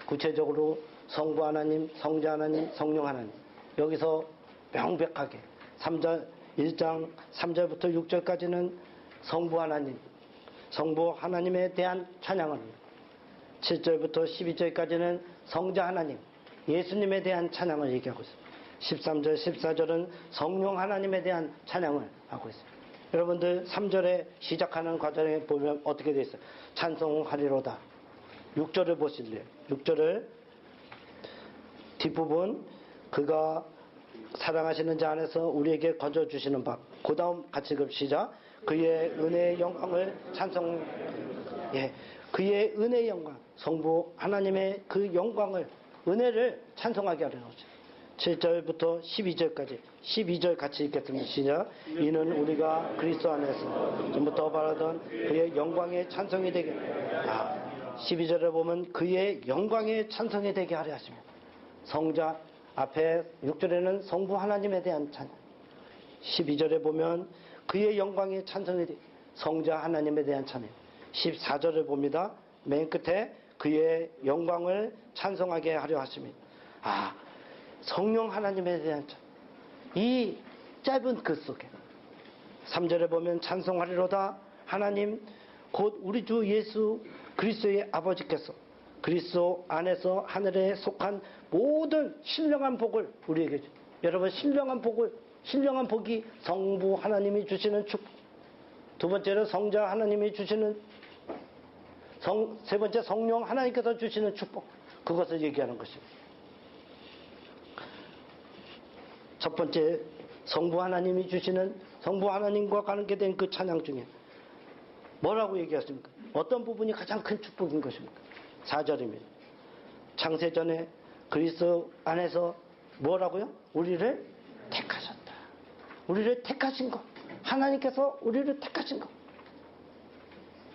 구체적으로 성부 하나님, 성자 하나님, 성령 하나님 여기서 명백하게 1장 3절부터 6절까지는 성부 하나님, 성부 하나님에 대한 찬양을 합니다. 7절부터 12절까지는 성자 하나님, 예수님에 대한 찬양을 얘기하고 있습니다. 13절, 14절은 성령 하나님에 대한 찬양을 하고 있습니다. 여러분들 3절에 시작하는 과정에 보면 어떻게 되어 있어요? 찬송하리로다. 6절을 보실래요? 6절을 뒷부분 그가 사랑하시는 자 안에서 우리에게 거저 주시는 바. 그 다음 같이 시작. 그의 은혜의 영광을 그의 은혜의 영광, 성부 하나님의 그 영광을, 은혜를 찬송하게 하려는 거죠. 7절부터 12절까지 12절 같이 읽겠습니다. 시작. 이는 우리가 그리스도 안에서 전부터 바라던 그의 영광의 찬송이 되게 12절에 보면 그의 영광의 찬송이 되게 하려 하십니다. 성자 앞에 6절에는 성부 하나님에 대한 찬양, 12절에 보면 그의 영광의 찬송이 되게 성자 하나님에 대한 찬양, 14절을 봅니다. 맨 끝에 그의 영광을 찬송하게 하려 하십니다. 성령 하나님에 대한 찬양. 이 짧은 글 속에 3절에 보면 찬송하리로다. 하나님 곧 우리 주 예수 그리스도의 아버지께서 그리스도 안에서 하늘에 속한 모든 신령한 복을 우리에게 주. 여러분, 신령한 복이 성부 하나님이 주시는 축복. 두 번째로 성자 하나님이 주시는 세 번째 성령 하나님께서 주시는 축복. 그것을 얘기하는 것입니다. 첫 번째 성부 하나님이 주시는 성부 하나님과 관계된 그 찬양 중에 뭐라고 얘기했습니까? 어떤 부분이 가장 큰 축복인 것입니까? 4절입니다. 창세전에 그리스도 안에서 뭐라고요? 우리를 택하셨다. 우리를 택하신 것. 하나님께서 우리를 택하신 것.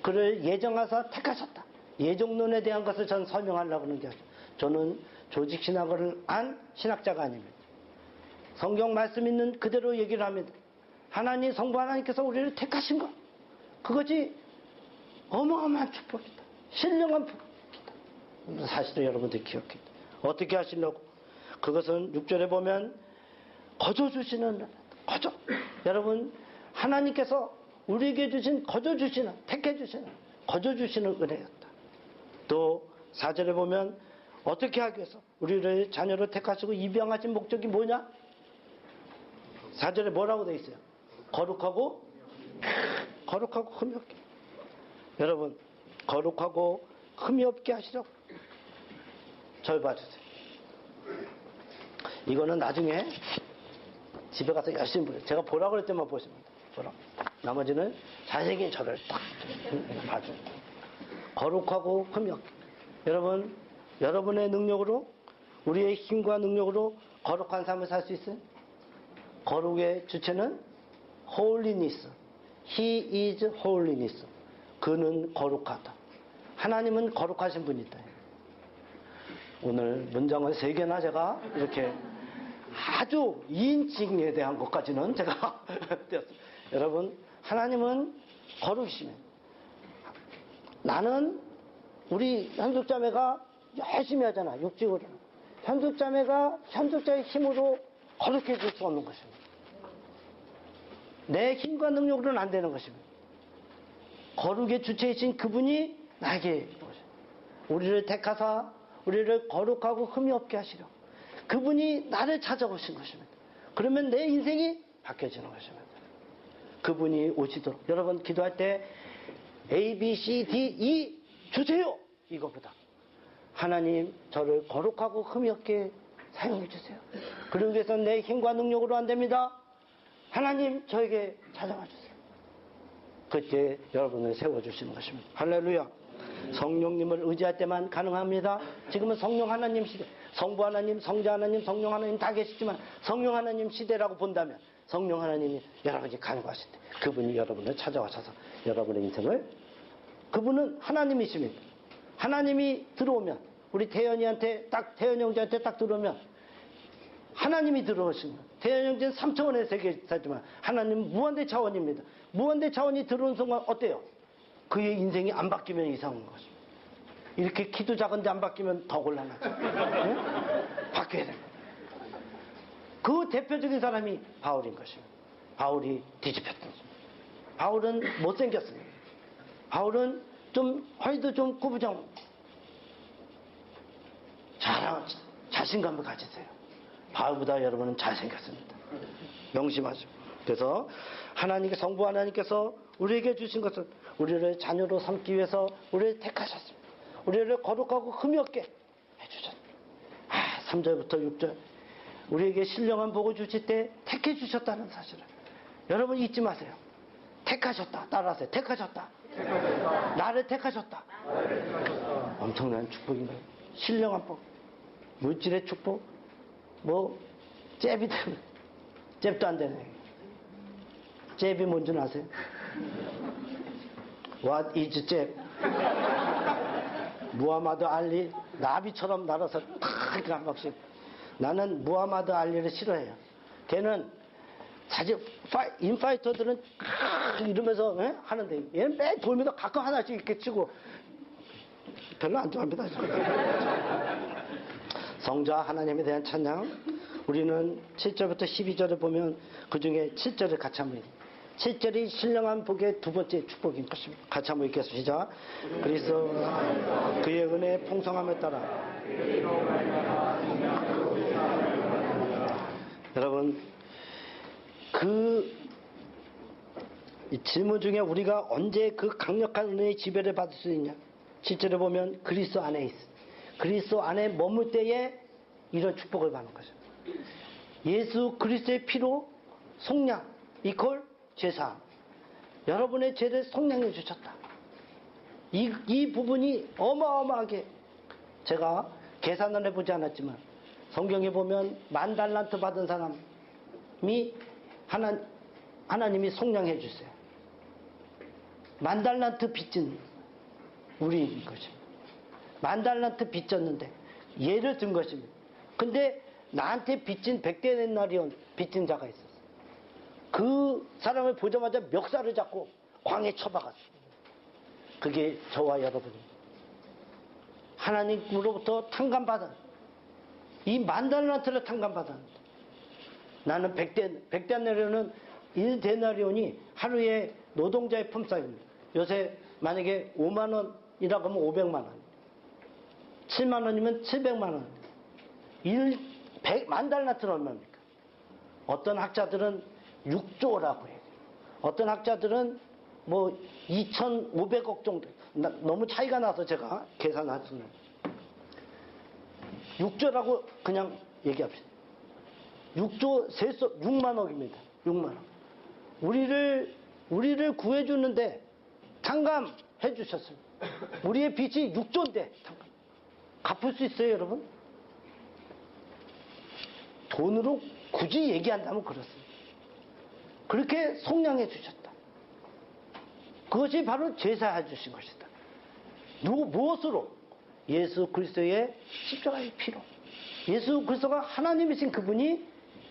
그를 예정하사 택하셨다. 예정론에 대한 것을 전 설명하려고 하는 게 아니라 저는 조직신학을 안 신학자가 아닙니다. 성경 말씀 있는 그대로 얘기를 합니다. 하나님, 성부 하나님께서 우리를 택하신 것. 그것이 어마어마한 축복이다. 신령한 축복이다. 사실은 여러분들 기억해요. 어떻게 하시려고? 그것은 6절에 보면 거저 주시는 거저. 여러분, 하나님께서 우리에게 주신 거저 주시는, 택해 주시는, 거저 주시는 은혜였다. 또 4절에 보면 어떻게 하기 위해서 우리를 자녀로 택하시고 입양하신 목적이 뭐냐? 4절에 뭐라고 되어 있어요? 거룩하고 흠이 없게. 여러분, 거룩하고 흠이 없게 하시라고. 절 봐주세요. 이거는 나중에 집에 가서 열심히 보세요. 제가 보라고 그럴 때만 보시면 돼요. 보라고. 나머지는 잘생긴 저를 딱 봐줘요. 거룩하고 흠이 없게. 여러분, 여러분의 능력으로, 우리의 힘과 능력으로 거룩한 삶을 살 수 있어요? 거룩의 주체는 holiness. He is holiness. 그는 거룩하다. 하나님은 거룩하신 분이다. 오늘 문장을 3개나 제가 이렇게 아주 2인칭에 대한 것까지는 제가 떼었습니다. 여러분, 하나님은 거룩이시면 나는 우리 현숙자매가 열심히 하잖아. 육직으로. 현숙자매가 현숙자의 힘으로 거룩해질 수 없는 것입니다. 내 힘과 능력으로는 안 되는 것입니다. 거룩의 주체이신 그분이 나에게 우리를 택하사 우리를 거룩하고 흠이 없게 하시려. 그분이 나를 찾아오신 것입니다. 그러면 내 인생이 바뀌어지는 것입니다. 그분이 오시도록. 여러분, 기도할 때 A, B, C, D, E 주세요. 이거보다 하나님, 저를 거룩하고 흠이 없게 사용해 주세요. 그러기 위해서는 내 힘과 능력으로 안 됩니다. 하나님, 저에게 찾아와 주세요. 그때 여러분을 세워주시는 것입니다. 할렐루야. 성령님을 의지할 때만 가능합니다. 지금은 성령 하나님 시대, 성부 하나님, 성자 하나님, 성령 하나님 다 계시지만 성령 하나님 시대라고 본다면 성령 하나님이 여러분이 가능하실 때 그분이 여러분을 찾아와셔서 여러분의 인생을, 그분은 하나님이십니다. 하나님이 들어오면, 우리 태연이 형제한테 딱 들어오면 하나님이 들어오시면, 태연이 형제는 3차원의 세계에 살지만 하나님은 무한대 차원입니다. 무한대 차원이 들어온 순간 어때요? 그의 인생이 안 바뀌면 이상한 것입니다. 이렇게 키도 작은데 안 바뀌면 더 곤란하죠. 네? 바뀌어야 됩니다. 그 대표적인 사람이 바울인 것입니다. 바울이 뒤집혔던 것입니다. 바울은 못생겼습니다. 바울은 좀 허리도 좀 구부정. 자신감을 가지세요. 바울보다 여러분은 잘생겼습니다. 명심하죠. 그래서 하나님께, 성부 하나님께서 우리에게 주신 것은 우리를 자녀로 삼기 위해서 우리를 택하셨습니다. 우리를 거룩하고 흠이 없게 해주셨습니다. 3절부터 6절. 우리에게 신령한 복을 주실 때 택해 주셨다는 사실을 여러분 잊지 마세요. 택하셨다. 따라하세요. 택하셨다. 나를 택하셨다. 엄청난 축복입니다. 신령한 복. 물질의 축복. 잽이 되면 잽도 안 되네. 잽이 뭔지 아세요? What is 잽? 무하마드 알리 나비처럼 날아서 탁 이렇게 한 박씩. 나는 무하마드 알리를 싫어해요. 걔는 사실 인파이터들은 이러면서 하는데 얘는 매 돌면서 가끔 하나씩 이렇게 치고 별로 안 좋아합니다. 성자 하나님에 대한 찬양. 우리는 7절부터 12절을 보면 그 중에 7절을 같이 한번 7절이 신령한 복의 두 번째 축복인 것입니다. 같이 한번 읽겠습니다. 시작. 그리스도 그의 은혜의 풍성함에 따라 여러분 이 질문 중에 우리가 언제 그 강력한 은혜의 지배를 받을 수 있냐? 7절에 보면 그리스도 안에 있어. 그리스도 안에 머물 때에 이런 축복을 받는 거죠. 예수 그리스도의 피로 속량 이퀄 죄사함. 여러분의 죄를 속량해 주셨다. 이 부분이 어마어마하게 제가 계산을 해보지 않았지만 성경에 보면 10,000달란트 받은 사람이 하나님이 속량해 주세요. 10,000달란트 빚진 우리인 것입니다. 10,000달란트 빚졌는데 예를 든 것입니다. 근데 나한테 빚진 100데나리온 빚진 자가 있었어요. 그 사람을 보자마자 멱살을 잡고 광에 쳐박았어요. 그게 저와 여러분입니다. 하나님으로부터 탕감받은 이 10,000달란트를 탕감받았는데 나는 100데나리온은 1데나리온이 하루에 노동자의 품삯입니다. 요새 만약에 5만원이라고 하면 500만원 7만원이면 700만원 10,000달란트는 얼마입니까? 어떤 학자들은 6조라고 해요. 어떤 학자들은 뭐 2,500억 정도. 너무 차이가 나서 제가 계산할 수는 6조라고 그냥 얘기합시다. 6조 세수 6만억입니다. 6만억. 우리를 구해주는데 탕감해 주셨습니다. 우리의 빚이 6조인데 탕감. 갚을 수 있어요, 여러분? 돈으로 굳이 얘기한다면 그렇습니다. 그렇게 속량해 주셨다. 그것이 바로 제사해 주신 것이다. 무엇으로? 예수 그리스도의 십자가의 피로. 예수 그리스도가 하나님이신 그분이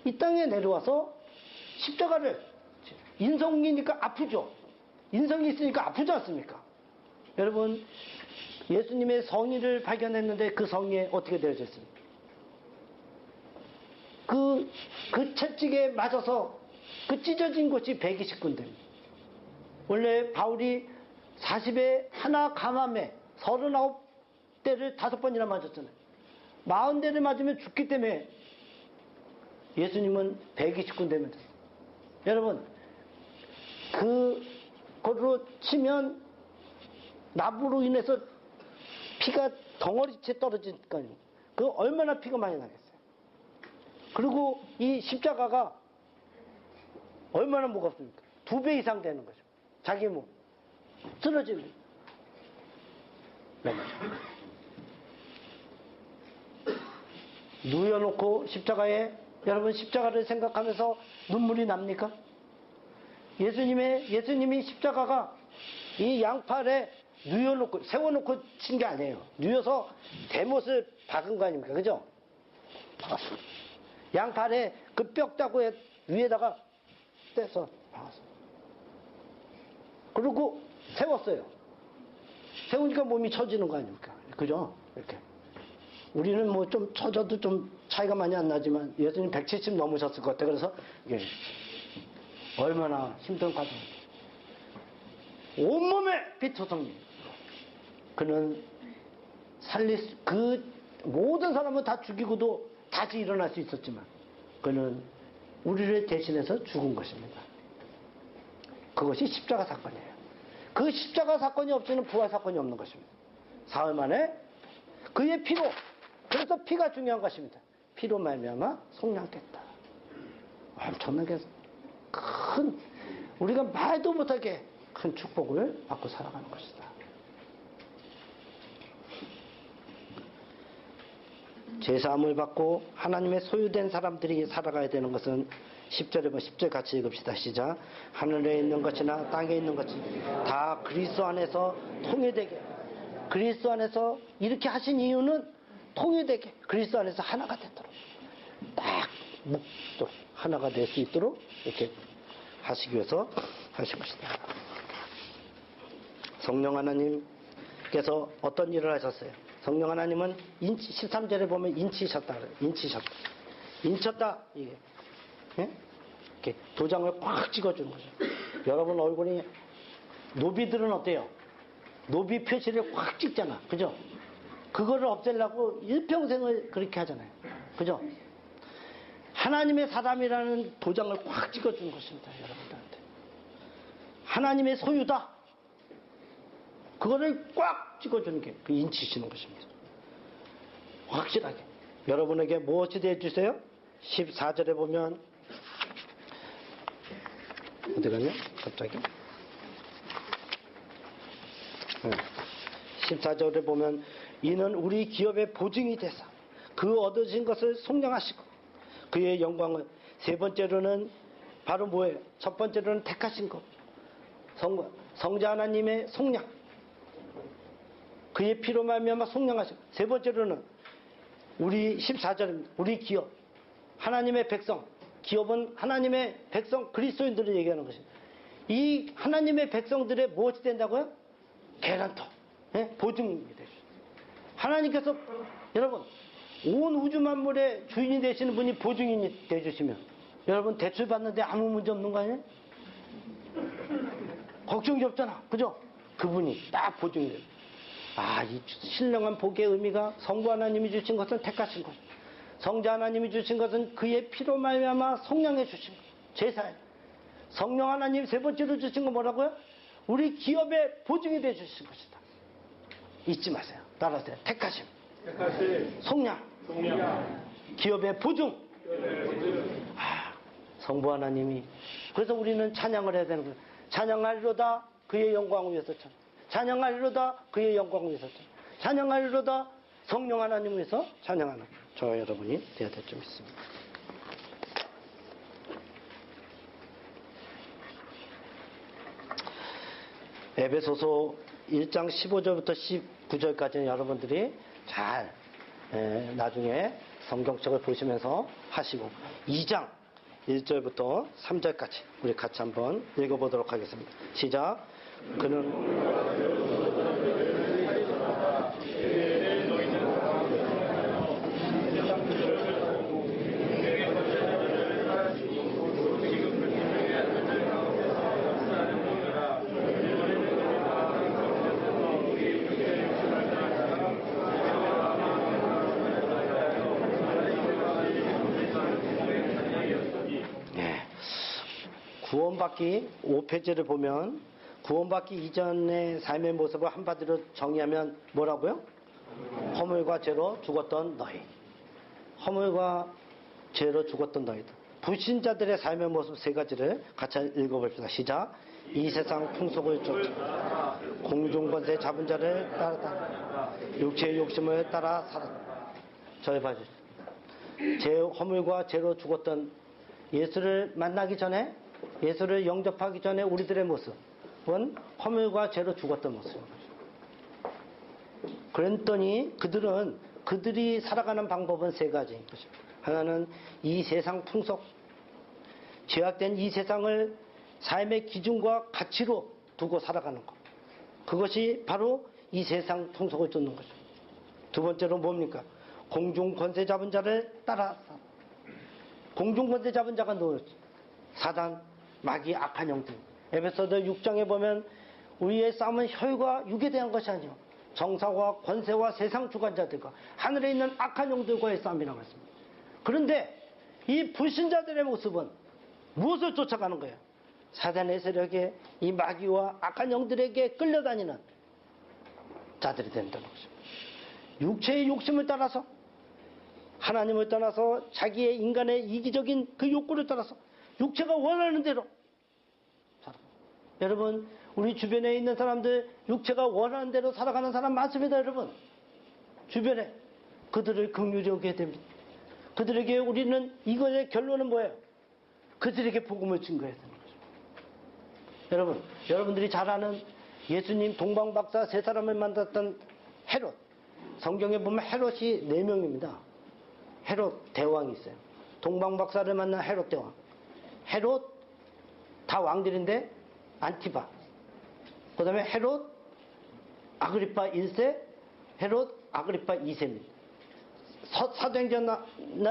이 땅에 내려와서 십자가를 인성이니까 아프죠. 인성이 있으니까 아프지 않습니까? 여러분 예수님의 성의를 발견했는데 그 성의에 어떻게 되어졌습니까? 그 채찍에 맞아서 그 찢어진 곳이 120군데입니다. 원래 바울이 40에 하나 감함에 39대를 5번이나 맞았잖아요. 40대를 맞으면 죽기 때문에 예수님은 120군데 맞았어요. 여러분 그걸로 치면 나무로 인해서 피가 덩어리째 떨어질 거 아니에요. 그 얼마나 피가 많이 나겠어요. 그리고 이 십자가가 얼마나 무겁습니까? 2배 이상 되는 거죠. 자기 몸 쓰러지는 누워놓고 십자가에 여러분 십자가를 생각하면서 눈물이 납니까? 예수님이 십자가가 이 양팔에 누워놓고 세워놓고 친 게 아니에요. 누워서 대못을 박은 거 아닙니까? 그죠? 박았습니다. 양팔에 그 뼈다구에 위에다가 떼서 박았어요. 그리고 세웠어요. 세우니까 몸이 처지는 거 아닙니까? 그죠? 이렇게. 우리는 뭐 좀 처져도 좀 차이가 많이 안 나지만 예수님 170 넘으셨을 것 같아요. 그래서 이게 얼마나 힘든 과정. 온몸에 피투성이. 그는 그 모든 사람을 다 죽이고도 다시 일어날 수 있었지만 그는 우리를 대신해서 죽은 것입니다. 그것이 십자가 사건이에요. 그 십자가 사건이 없이는 부활 사건이 없는 것입니다. 사흘 만에 그의 피로, 그래서 피가 중요한 것입니다. 피로 말미암아 속량됐다. 엄청나게 큰, 우리가 말도 못하게 큰 축복을 받고 살아가는 것이다. 제사함을 받고 하나님의 소유된 사람들이 살아가야 되는 것은 10절에 보면 10절 같이 읽읍시다. 시작. 하늘에 있는 것이나 땅에 있는 것이 다 그리스도 안에서 통일되게. 그리스도 안에서 이렇게 하신 이유는 통일되게. 그리스도 안에서 하나가 되도록. 딱 묵도록 하나가 될 수 있도록 이렇게 하시기 위해서 하신 것이다. 성령 하나님께서 어떤 일을 하셨어요? 성령 하나님은 13절에 보면 인치셨다. 인치셨다. 인쳤다. 이게. 예? 이렇게 도장을 꽉 찍어주는 거죠. 여러분 얼굴이 노비들은 어때요? 노비 표시를 확 찍잖아. 그죠? 그거를 없애려고 일평생을 그렇게 하잖아요. 그죠? 하나님의 사람이라는 도장을 확 찍어주는 것입니다. 여러분들한테. 하나님의 소유다. 그거를 꽉 찍어주는 게 그 인치시는 것입니다. 확실하게. 여러분에게 무엇이 되어주세요? 14절에 보면 어디 갔냐? 갑자기 14절에 보면 이는 우리 기업의 보증이 되사 그 얻으신 것을 속량하시고 그의 영광을 세 번째로는 바로 뭐예요? 첫 번째로는 택하신 것 성자 하나님의 속량 그의 피로 말미암아 속량하시고 세 번째로는 우리 14절입니다. 우리 기업 하나님의 백성 기업은 하나님의 백성 그리스도인들을 얘기하는 것입니다. 이 하나님의 백성들의 무엇이 된다고요? 개란터 보증이 되죠. 하나님께서 여러분 온 우주 만물의 주인이 되시는 분이 보증인이 되주시면 여러분 대출 받는데 아무 문제 없는 거 아니에요? 걱정이 없잖아. 그죠? 그분이 딱 보증이 돼요. 이 신령한 복의 의미가 성부 하나님이 주신 것은 택하신 것 성자 하나님이 주신 것은 그의 피로 말미암아 속량해 주신 것 제사예요. 성령 하나님 세 번째로 주신 건 뭐라고요? 우리 기업의 보증이 되어 주신 것이다. 잊지 마세요. 따라하세요. 택하심 속량 기업의 보증 성부 하나님이 그래서 우리는 찬양을 해야 되는 거예요. 찬양하리로다 그의 영광을 위해서 찬양하리로다 그의 영광을 위해서 찬양하리로다 성령 하나님을 위해서 찬양하는 저 여러분이 되어야 될 줄 믿습니다. 에베소서 1장 15절부터 19절까지는 여러분들이 잘 나중에 성경책을 보시면서 하시고 2장 1절부터 3절까지 우리 같이 한번 읽어보도록 하겠습니다. 시작. 그는 구원받기 5페이지를 보면 구원받기 이전의 삶의 모습을 한마디로 정의하면 뭐라고요? 허물과 죄로 죽었던 너희. 허물과 죄로 죽었던 너희들. 불신자들의 삶의 모습 세 가지를 같이 읽어봅시다. 시작. 이 세상 풍속을 쫓아 공중권세 잡은 자를 따르다 육체의 욕심을 따라 살았다. 저희 봐주십시오. 제 허물과 죄로 죽었던 예수를 만나기 전에 예수를 영접하기 전에 우리들의 모습은 허물과 죄로 죽었던 모습입니다. 그랬더니 그들이 살아가는 방법은 세 가지인 것입니다. 하나는 이 세상 풍속, 죄악된 이 세상을 삶의 기준과 가치로 두고 살아가는 것. 그것이 바로 이 세상 풍속을 쫓는 것입니다. 두 번째로 뭡니까? 공중 권세 잡은 자를 따라 공중 권세 잡은 자가 누구였죠? 사단, 마귀, 악한 영들. 에베소서 6장에 보면 우리의 싸움은 혈과 육에 대한 것이 아니요 정사와 권세와 세상 주관자들과 하늘에 있는 악한 영들과의 싸움이라고 했습니다. 그런데 이 불신자들의 모습은 무엇을 쫓아가는 거예요? 사단의 세력에 이 마귀와 악한 영들에게 끌려다니는 자들이 된다는 것입니다. 육체의 욕심을 따라서 하나님을 떠나서 자기의 인간의 이기적인 그 욕구를 따라서 육체가 원하는 대로 살아. 여러분 우리 주변에 있는 사람들 육체가 원하는 대로 살아가는 사람 많습니다. 여러분 주변에 그들을 긍휼히 여겨야 됩니다. 그들에게 우리는 이것의 결론은 뭐예요? 그들에게 복음을 증거해야 되는 거죠. 여러분들이 잘 아는 예수님 동방박사 세 사람을 만났던 헤롯. 성경에 보면 헤롯이 4명입니다. 헤롯 대왕이 있어요. 동방박사를 만난 헤롯 대왕. 헤롯 다 왕들인데 안티바. 그 다음에 헤롯 아그리파 1세, 헤롯 아그리파 2세입니다. 사도행전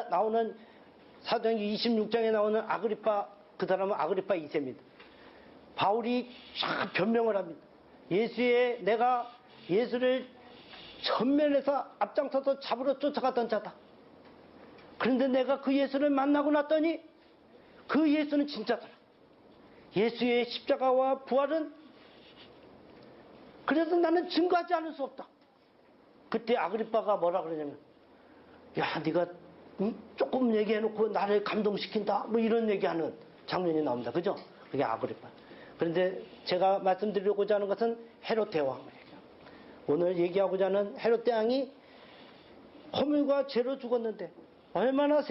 나오는 사도행전 26장에 나오는 아그리파 그 사람은 아그리파 2세입니다. 바울이 쫙 변명을 합니다. 내가 예수를 전면에서 앞장서서 잡으러 쫓아갔던 자다. 그런데 내가 그 예수를 만나고 났더니 그 예수는 진짜더라. 예수의 십자가와 부활은 그래서 나는 증거하지 않을 수 없다. 그때 아그리빠가 뭐라 그러냐면, 야, 네가 조금 얘기해놓고 나를 감동시킨다, 뭐 이런 얘기하는 장면이 나옵니다. 그죠? 그게 아그리빠. 그런데 제가 말씀드리고자 하는 것은 헤롯 대왕을 얘기합니다. 오늘 얘기하고자 하는 헤롯 대왕이 허물과 죄로 죽었는데 얼마나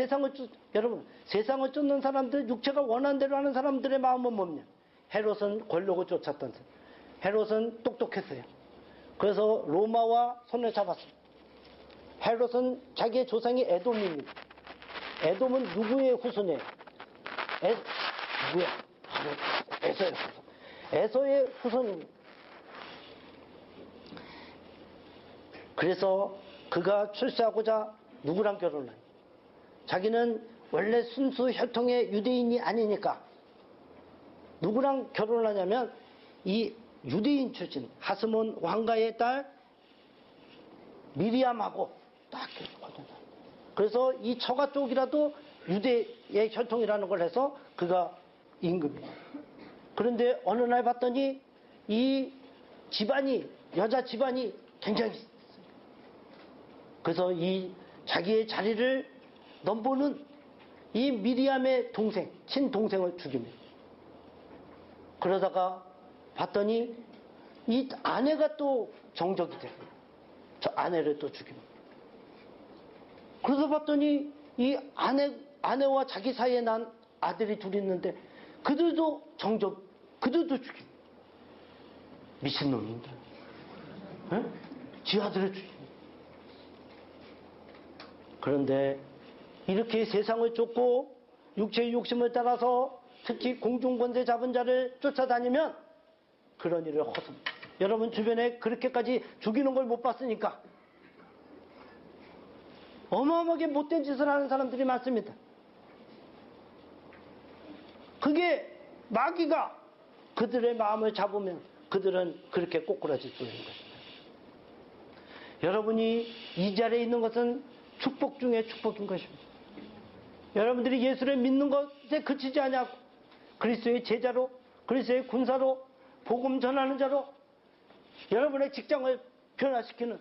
여러분, 세상을 쫓는 사람들, 육체가 원하는 대로 하는 사람들의 마음은 뭡니까? 헤롯은 권력을 쫓았던 사람. 헤롯은 똑똑했어요. 그래서 로마와 손을 잡았어요. 헤롯은 자기의 조상이 에돔입니다. 에돔은 누구의 후손이에요? 누구야? 바로 에서의 후손. 에서의 후손입니다. 그래서 그가 출세하고자 누구랑 결혼을 해요? 자기는 원래 순수 혈통의 유대인이 아니니까 누구랑 결혼을 하냐면 이 유대인 출신 하스몬 왕가의 딸 미리암하고 딱 결혼을. 그래서 이 처가 쪽이라도 유대의 혈통이라는 걸 해서 그가 임금이에요. 그런데 어느 날 봤더니 이 집안이, 여자 집안이 굉장히 있어요. 그래서 이 자기의 자리를 넘보는 이 미리암의 동생, 친동생을 죽입니다. 그러다가 봤더니 이 아내가 또 정적이 돼요. 저 아내를 또 죽입니다. 그러다 봤더니 이 아내와 자기 사이에 난 아들이 둘이 있는데 그들도 그들도 죽입니다. 미친놈인데. 지 아들을 죽입니다. 그런데 이렇게 세상을 쫓고 육체의 욕심을 따라서 특히 공중권세 잡은 자를 쫓아다니면 그런 일을 허습니다. 여러분 주변에 그렇게까지 죽이는 걸 못 봤으니까 어마어마하게 못된 짓을 하는 사람들이 많습니다. 그게 마귀가 그들의 마음을 잡으면 그들은 그렇게 꼬꾸라질 수 있는 것입니다. 여러분이 이 자리에 있는 것은 축복 중에 축복인 것입니다. 여러분들이 예수를 믿는 것에 그치지 않냐고 그리스도의 제자로, 그리스도의 군사로, 복음 전하는 자로 여러분의 직장을 변화시키는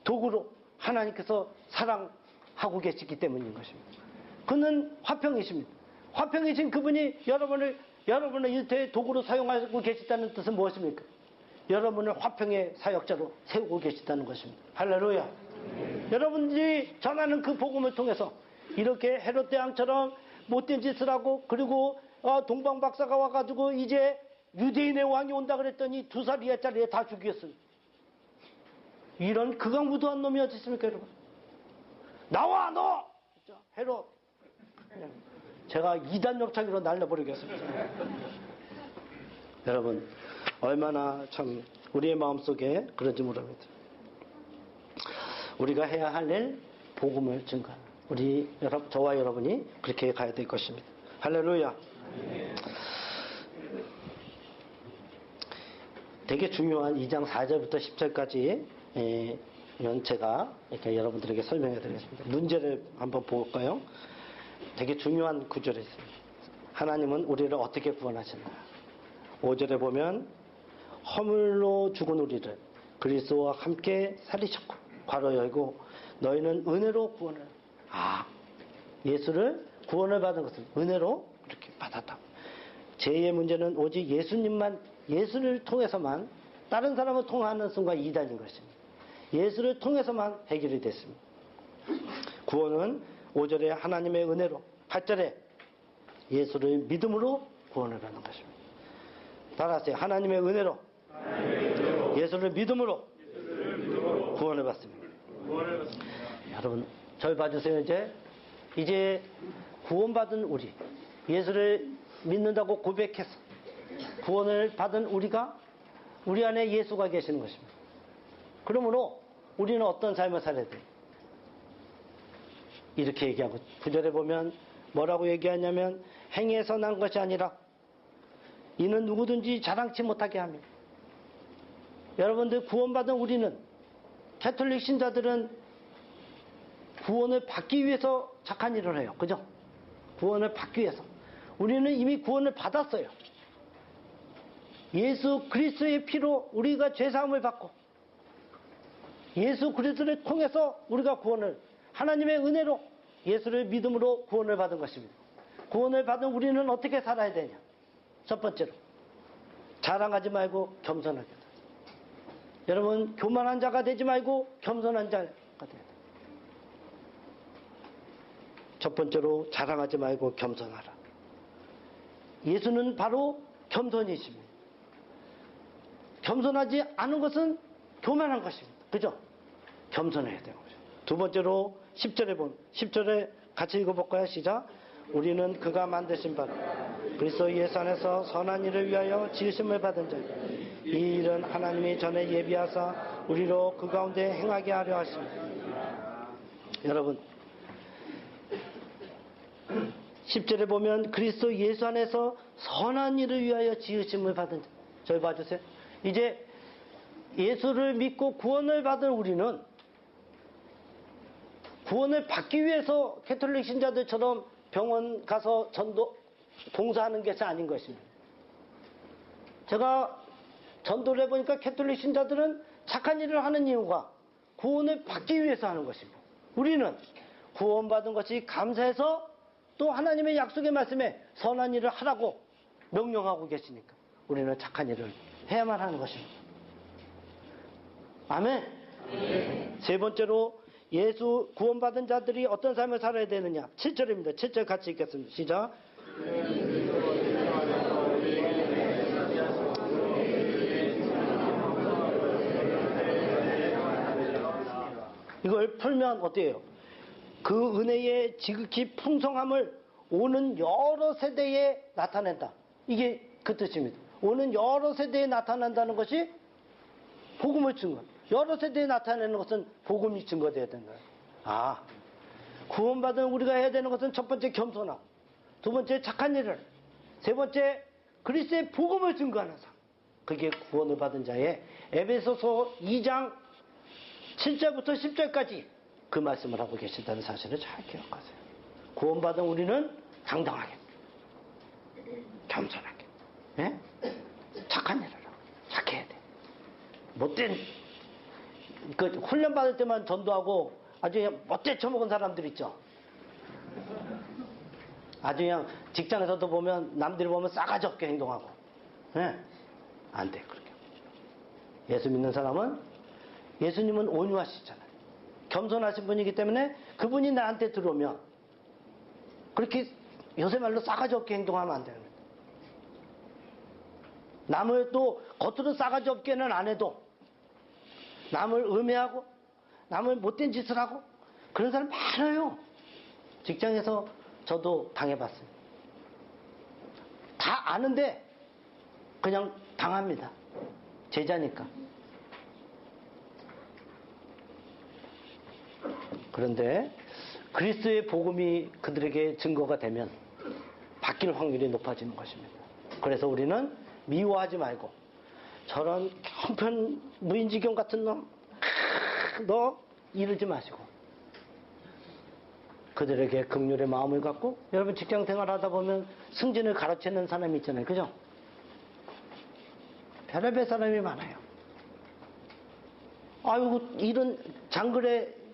도구로 하나님께서 사랑하고 계시기 때문인 것입니다. 그는 화평이십니다. 화평이신 그분이 여러분의 일터의 도구로 사용하고 계시다는 뜻은 무엇입니까? 여러분을 화평의 사역자로 세우고 계시다는 것입니다. 할렐루야. 여러분들이 전하는 그 복음을 통해서 이렇게 헤롯 대왕처럼 못된 짓을 하고 그리고 동방 박사가 와가지고 이제 유대인의 왕이 온다 그랬더니 2살 이하짜리에 다 죽였어요. 이런 극악무도한 놈이 어디 있습니까, 여러분? 나와 너! 헤롯. 제가 2단 옆차기로 날려버리겠습니다. 여러분 얼마나 참 우리의 마음속에 그런지 모릅니다. 우리가 해야 할 일 복음을 증거하는 저와 여러분이 그렇게 가야 될 것입니다. 할렐루야. 되게 중요한 2장 4절부터 10절까지 제가 이렇게 여러분들에게 설명해 드리겠습니다. 문제를 한번 볼까요? 되게 중요한 구절이 있습니다. 하나님은 우리를 어떻게 구원하시나? 5절에 보면 허물로 죽은 우리를 그리스도와 함께 살리셨고 괄호 열고 너희는 은혜로 구원을 예수를 구원을 받은 것은 은혜로 이렇게 받았다. 제2의 문제는 오직 예수를 통해서만 다른 사람을 통하는 순간 이단인 것입니다. 예수를 통해서만 해결이 됐습니다. 구원은 5절에 하나님의 은혜로 8절에 예수를 믿음으로 구원을 받는 것입니다. 따라하세요. 하나님의 은혜로 예수를 믿음으로 구원을 받습니다. 여러분 절 봐주세요. 이제 구원받은 우리 예수를 믿는다고 고백해서 구원을 받은 우리가 우리 안에 예수가 계시는 것입니다. 그러므로 우리는 어떤 삶을 살아야 돼요? 이렇게 얘기하고 9절에 보면 뭐라고 얘기하냐면 행위에서 난 것이 아니라 이는 누구든지 자랑치 못하게 하며. 여러분들 구원받은 우리는, 캐톨릭 신자들은 구원을 받기 위해서 착한 일을 해요. 그죠? 구원을 받기 위해서. 우리는 이미 구원을 받았어요. 예수 그리스도의 피로 우리가 죄사함을 받고, 예수 그리스도를 통해서 우리가 구원을, 하나님의 은혜로 예수를 믿음으로 구원을 받은 것입니다. 구원을 받은 우리는 어떻게 살아야 되냐? 첫 번째로, 자랑하지 말고 겸손하게. 여러분, 교만한 자가 되지 말고 겸손한 자가 돼야 돼요. 첫 번째로, 자랑하지 말고 겸손하라. 예수는 바로 겸손이십니다. 겸손하지 않은 것은 교만한 것입니다. 그죠? 겸손해야 되는 거죠. 두 번째로 10절에 보면, 10절에 같이 읽어볼까요? 시작. 우리는 그가 만드신 바로 그리스도 예수 안에서 선한 일을 위하여 지으심을 받은 자요. 이 일은 하나님이 전에 예비하사 우리로 그 가운데 행하게 하려 하십니다. 여러분, 10절에 보면 그리스도 예수 안에서 선한 일을 위하여 지으심을 받은 자. 저희 봐주세요. 이제 예수를 믿고 구원을 받은 우리는 구원을 받기 위해서 캐톨릭 신자들처럼 병원 가서 전도 봉사하는 것이 아닌 것입니다. 제가 전도를 해보니까 캐톨릭 신자들은 착한 일을 하는 이유가 구원을 받기 위해서 하는 것입니다. 우리는 구원받은 것이 감사해서 또 하나님의 약속의 말씀에 선한 일을 하라고 명령하고 계시니까 우리는 착한 일을 해야만 하는 것입니다. 아멘. 세 번째로, 예수 구원받은 자들이 어떤 삶을 살아야 되느냐? 7절입니다. 7절 같이 읽겠습니다. 시작. 이걸 풀면 어때요? 그 은혜의 지극히 풍성함을 오는 여러 세대에 나타낸다. 이게 그 뜻입니다. 오는 여러 세대에 나타난다는 것이 복음의 증거. 여러 세대에 나타내는 것은 복음이 증거되어야 되는 거예요. 아, 구원받은 우리가 해야 되는 것은 첫 번째 겸손하고, 두 번째 착한 일을, 세 번째 그리스도의 복음을 증거하는 삶. 그게 구원을 받은 자의 에베소서 2장 7절부터 10절까지 그 말씀을 하고 계신다는 사실을 잘 기억하세요. 구원받은 우리는 당당하게, 겸손하게, 예? 착한 일을 하고, 착해야 돼. 못된, 그 훈련 받을 때만 전도하고 아주 그냥 못돼 처먹은 사람들 있죠. 아주 그냥 직장에서도 보면 남들이 보면 싸가지 없게 행동하고, 예? 안 돼, 그렇게. 예수 믿는 사람은, 예수님은 온유하시잖아요. 겸손하신 분이기 때문에 그분이 나한테 들어오면 그렇게 요새 말로 싸가지 없게 행동하면 안 되는 거예요. 남을 또 겉으로 싸가지 없게는 안 해도 남을 음해하고 남을 못된 짓을 하고 그런 사람 많아요. 직장에서 저도 당해봤어요. 다 아는데 그냥 당합니다. 제자니까. 그런데 그리스도의 복음이 그들에게 증거가 되면 바뀔 확률이 높아지는 것입니다. 그래서 우리는 미워하지 말고, 저런 형편 무인지경 같은 놈, 너 이러지 마시고 그들에게 긍휼의 마음을 갖고. 여러분, 직장 생활하다 보면 승진을 가로채는 사람이 있잖아요. 그죠? 별의별 사람이 많아요. 아이고, 이런 장글에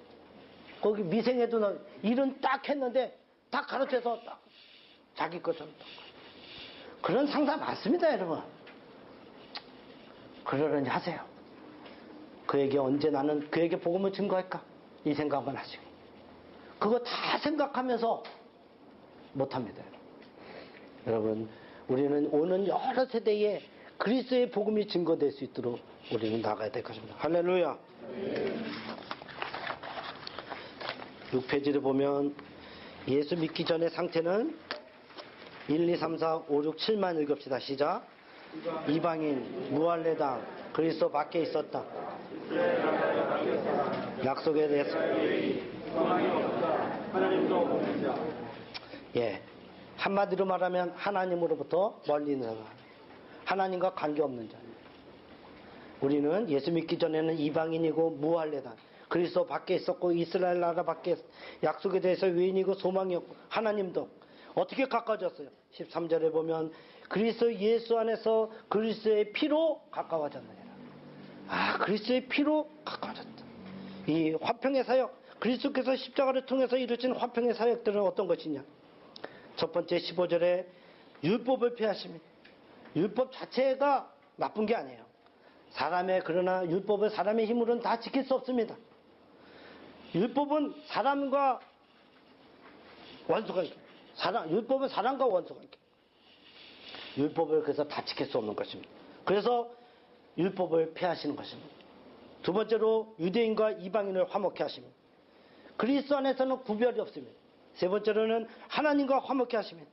거기 미생에도 일은 딱 했는데 딱 가르쳐서 딱 자기 것처럼 딱. 그런 상사 많습니다, 여러분. 그러려니 하세요. 그에게 언제 나는 그에게 복음을 증거할까? 이 생각만 하시고. 그거 다 생각하면서 못합니다. 여러분, 우리는 오는 여러 세대에 그리스도의 복음이 증거될 수 있도록 우리는 나가야 될 것입니다. 할렐루야. 6페이지를 보면 예수 믿기 전의 상태는 1, 2, 3, 4, 5, 6, 7만 읽읍시다. 시작. 이방인, 무할례당, 그리스도 밖에 있었다. 약속에 대해서. 예, 한마디로 말하면 하나님으로부터 멀리 있는 사람. 하나님과 관계없는 자. 우리는 예수 믿기 전에는 이방인이고 무할례다. 그리스도 밖에 있었고 이스라엘 나라 밖에 약속에 대해서 외인이고 소망이 없고 하나님도 어떻게 가까워졌어요? 13절에 보면 그리스도 예수 안에서 그리스도의 피로 가까워졌느니라. 그리스도의 피로 가까워졌다. 이 화평의 사역, 그리스도께서 십자가를 통해서 이루신 화평의 사역들은 어떤 것이냐? 첫 번째 15절에 율법을 폐하십니다. 율법 자체가 나쁜 게 아니에요. 그러나 율법을 사람의 힘으로는 다 지킬 수 없습니다. 율법은 사람과 원수가 있고, 율법은 사람과 원수가 있고, 율법을 그래서 다 지킬 수 없는 것입니다. 그래서 율법을 폐하시는 것입니다. 두 번째로 유대인과 이방인을 화목케 하십니다. 그리스도 안에서는 구별이 없습니다. 세 번째로는 하나님과 화목케 하십니다.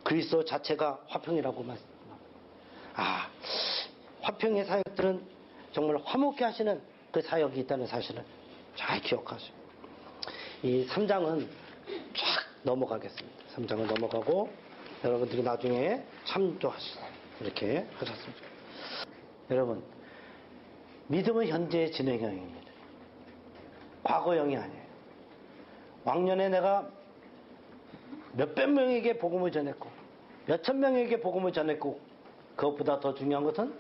그리스도 자체가 화평이라고 말씀합니다. 화평의 사역들은 정말 화목케 하시는 그 사역이 있다는 사실을 잘 기억하시고, 이 3장은 쫙 넘어가겠습니다. 3장은 넘어가고 여러분들이 나중에 참조하시고 이렇게 하셨습니다. 여러분, 믿음은 현재의 진행형입니다. 과거형이 아니에요. 왕년에 내가 몇백 명에게 복음을 전했고 몇천 명에게 복음을 전했고, 그것보다 더 중요한 것은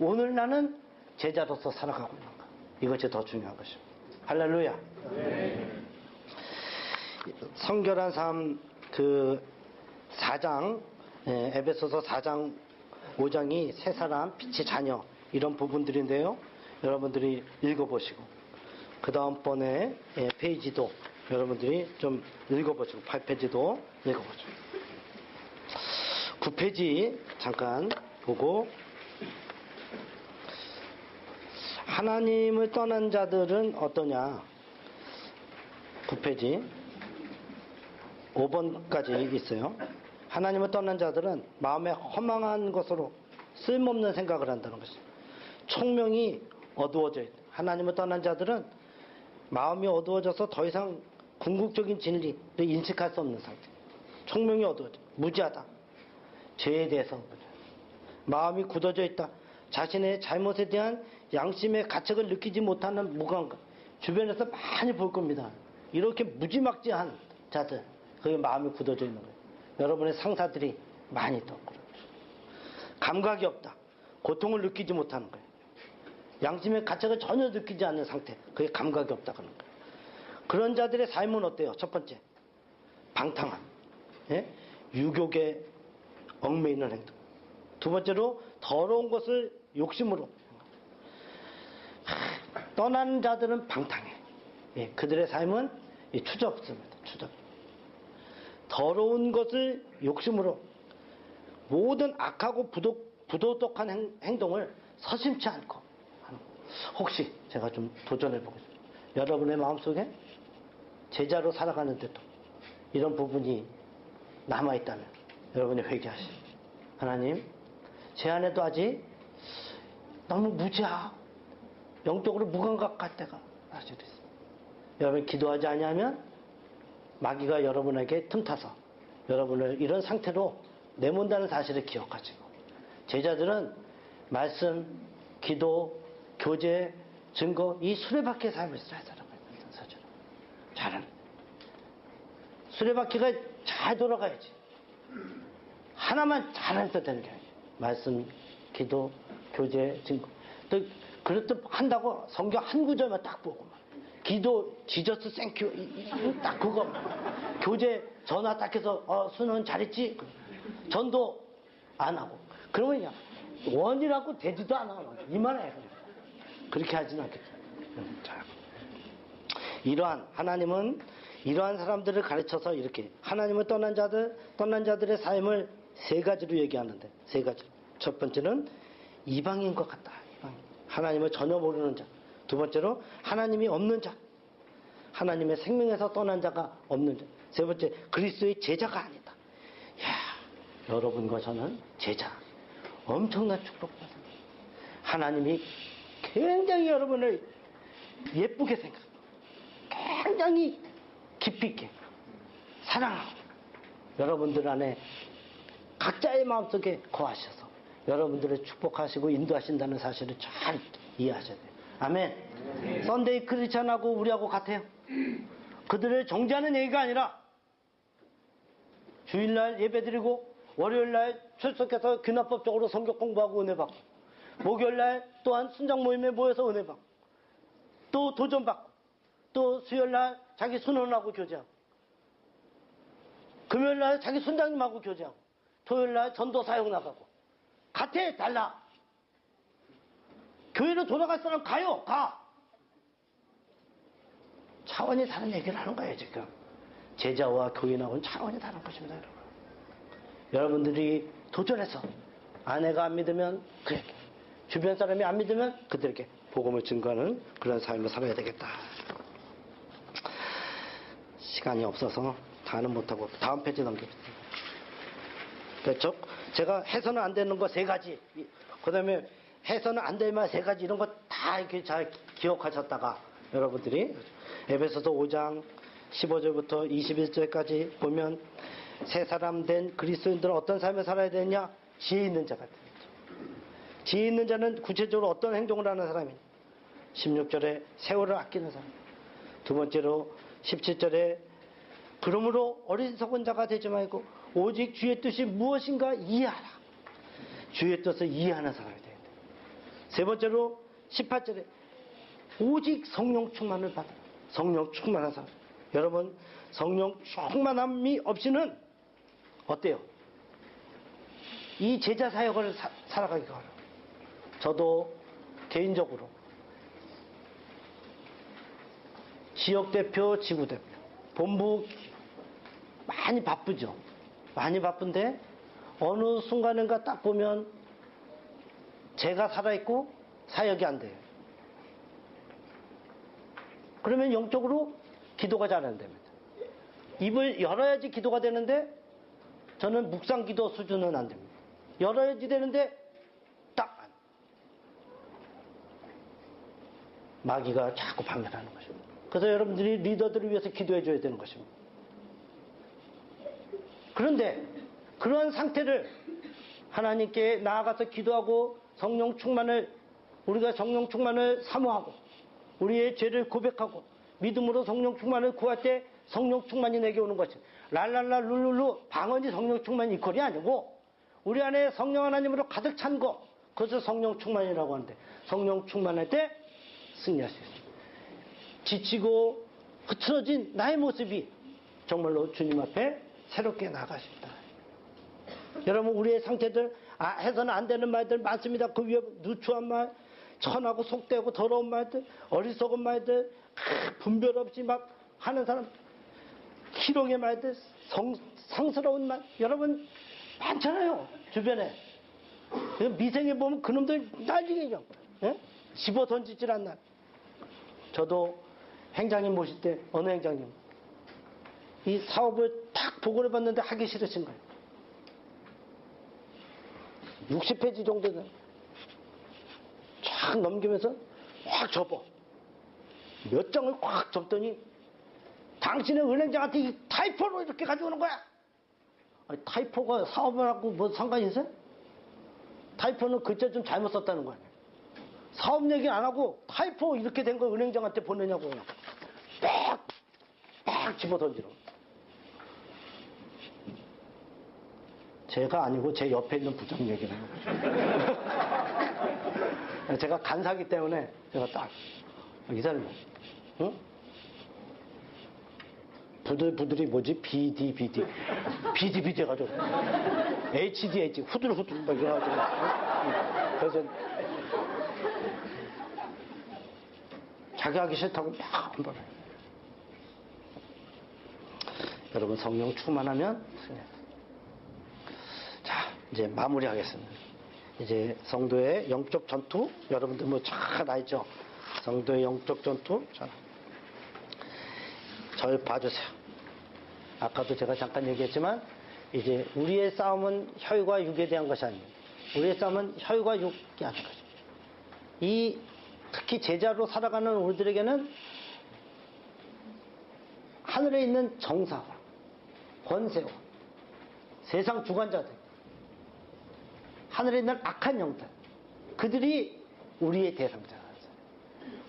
오늘 나는 제자로서 살아가고 있는 것. 이것이 더 중요한 것입니다. 할렐루야. 네. 성결한 삶 그 4장, 에베소서 4장 5장이 새 사람, 빛의 자녀 이런 부분들인데요. 여러분들이 읽어보시고 그 다음번에 페이지도 여러분들이 좀 읽어보시고 8페이지도 읽어보시고 9페이지 잠깐 보고, 하나님을 떠난 자들은 어떠냐. 9페이지 5번까지 있어요. 하나님을 떠난 자들은 마음에 허망한 것으로 쓸모없는 생각을 한다는 것입니다. 총명이 어두워져 있다. 하나님을 떠난 자들은 마음이 어두워져서 더 이상 궁극적인 진리를 인식할 수 없는 상태. 총명이 어두워져, 무지하다. 죄에 대해서 마음이 굳어져 있다. 자신의 잘못에 대한 양심의 가책을 느끼지 못하는 무감각. 주변에서 많이 볼 겁니다. 이렇게 무지막지한 자들, 그게 마음이 굳어져 있는 거예요. 여러분의 상사들이 많이 있다고 그래요. 감각이 없다. 고통을 느끼지 못하는 거예요. 양심의 가책을 전혀 느끼지 않는 상태, 그게 감각이 없다 그러는 거예요. 그런 자들의 삶은 어때요? 첫 번째, 방탕함, 유욕에 얽매이는 행동. 두 번째로 더러운 것을 욕심으로. 떠나는 자들은 방탕해. 그들의 삶은 추잡습니다. 추잡. 더러운 것을 욕심으로, 모든 악하고 부도덕한 행동을 서심치 않고 하는 거. 혹시 제가 좀 도전해 보겠습니다. 여러분의 마음속에 제자로 살아가는데도 이런 부분이 남아있다면 여러분이 회개하시죠. 하나님, 제 안에도 아직 너무 무지하고 영적으로 무감각할 때가 아직도 있습니다. 여러분 기도하지 아니하면 마귀가 여러분에게 틈타서 여러분을 이런 상태로 내몬다는 사실을 기억하시고, 제자들은 말씀, 기도, 교제, 증거, 이 수레바퀴의 삶을 살아가는 사실. 잘하는. 수레바퀴가 잘 돌아가야지. 하나만 잘해서 되는 게 아니에요. 말씀, 기도, 교제, 증거. 또 그렇듯 한다고 성경 한 구절만 딱 보고, 기도, 지저스 땡큐, 딱 그거. 교제, 전화 딱 해서, 수는 잘했지? 전도 안 하고. 그러면 그냥 원이라고 되지도 않아. 이만해. 그렇게 하지는 않겠죠. 하나님은 이러한 사람들을 가르쳐서 이렇게, 하나님을 떠난 자들의 삶을 세 가지로 얘기하는데, 세 가지. 첫 번째는 이방인 것 같다. 이방인. 하나님을 전혀 모르는 자. 두 번째로 하나님이 없는 자. 하나님의 생명에서 떠난 자가 없는 자. 세 번째, 그리스도의 제자가 아니다. 여러분과 저는 제자. 엄청난 축복받습니다. 하나님이 굉장히 여러분을 예쁘게 생각하고, 굉장히 깊이 있게 사랑하고, 여러분들 안에 각자의 마음속에 거하셔서 여러분들을 축복하시고 인도하신다는 사실을 잘 이해하셔야 돼요. 아멘. 썬데이 크리스찬하고 우리하고 같아요. 그들을 정죄하는 얘기가 아니라 주일날 예배드리고 월요일날 출석해서 귀납법적으로 성경 공부하고 은혜 받고 목요일날 또한 순장 모임에 모여서 은혜 받고 또 도전 받고 또 수요일날 자기 순원하고 교제하고 금요일날 자기 순장님하고 교제하고 토요일날 전도 사역 나가고 같아. 달라. 교회로 돌아갈 사람 가요. 가. 차원이 다른 얘기를 하는 거예요. 지금 제자와 교인하고는 차원이 다른 것입니다. 여러분. 여러분들이 도전해서 아내가 안 믿으면 그에게, 주변 사람이 안 믿으면 그들에게 복음을 증거하는 그런 삶을 살아야 되겠다. 시간이 없어서 다는 못하고 다음 페이지 넘기겠습니다. 그렇죠? 제가 해서는 안 되는 거 3가지, 그 다음에 해서는 안 될 말 3가지 이런 거 다 이렇게 잘 기억하셨다가 여러분들이 에베소서 5장 15절부터 21절까지 보면 새 사람 된 그리스도인들은 어떤 삶을 살아야 되느냐? 지혜 있는 자 같은 거죠. 지혜 있는 자는 구체적으로 어떤 행동을 하는 사람이냐? 16절에 세월을 아끼는 사람. 두 번째로 17절에 그러므로 어리석은 자가 되지 말고 오직 주의 뜻이 무엇인가 이해하라. 주의 뜻을 이해하는 사람이 돼야 돼. 세 번째로 18절에 오직 성령 충만을 받아. 성령 충만한 사람. 여러분, 성령 충만함이 없이는 어때요? 이 제자 사역을 살아가기가 어려워요. 저도 개인적으로 지역대표, 지구대표, 본부 많이 바쁘죠. 많이 바쁜데 어느 순간인가 딱 보면 제가 살아있고 사역이 안 돼요. 그러면 영적으로 기도가 잘 안 됩니다. 입을 열어야지 기도가 되는데 저는 묵상기도 수준은 안 됩니다. 열어야지 되는데 딱 안. 마귀가 자꾸 방해를 하는 것입니다. 그래서 여러분들이 리더들을 위해서 기도해 줘야 되는 것입니다. 그런데 그러한 상태를 하나님께 나아가서 기도하고 성령 충만을, 우리가 성령 충만을 사모하고 우리의 죄를 고백하고 믿음으로 성령 충만을 구할 때 성령 충만이 내게 오는 것이 랄랄라 룰룰루 방언이 성령 충만 이퀄이 아니고 우리 안에 성령 하나님으로 가득 찬 거, 그것을 성령 충만이라고 하는데 성령 충만할 때 승리할 수 있습니다. 지치고 흐트러진 나의 모습이 정말로 주님 앞에 새롭게 나가십니다. 여러분, 우리의 상태들 해서는 안 되는 말들 많습니다. 그 위에 누추한 말, 천하고 속되고 더러운 말들, 어리석은 말들, 분별 없이 막 하는 사람, 희롱의 말들, 상스러운 말, 여러분 많잖아요. 주변에 미생에 보면 그놈들 난리겠죠. 예? 집어 던지질 않나. 저도 행장님 모실 때 어느 행장님 이 사업을 딱 보고를 봤는데 하기 싫으신 거예요. 60페이지 정도는 쫙 넘기면서 확 접어. 몇 장을 확 접더니 당신의 은행장한테 이 타이포로 이렇게 가져오는 거야. 아니, 타이포가 사업을 하고 뭐 상관이 있어요? 타이포는 글자 좀 잘못 썼다는 거 아니에요. 사업 얘기 안 하고 타이포 이렇게 된 거 은행장한테 보내냐고 그냥 빽 집어 던지러. 제가 아니고 제 옆에 있는 부장 얘기를 해요. 제가 간사기 때문에 제가 딱 이 사람이 응? 부들부들이 뭐지? BD 해가지고 HD 후들후들 막 이래가지고 그래서 자기 하기 싫다고 막 한 번에. 여러분, 성령 충만하면 승리합니다. 자, 이제 마무리하겠습니다. 이제 성도의 영적 전투, 여러분들 뭐 잘 알죠? 성도의 영적 전투. 자, 절 봐주세요. 아까도 제가 잠깐 얘기했지만 이제 우리의 싸움은 혈과 육에 대한 것이 아닙니다. 우리의 싸움은 혈과 육이 아닌 것입니다. 이 특히 제자로 살아가는 우리들에게는 하늘에 있는 정사와 권세와 세상 주관자들, 하늘에 있는 악한 영들, 그들이 우리의 대상자라서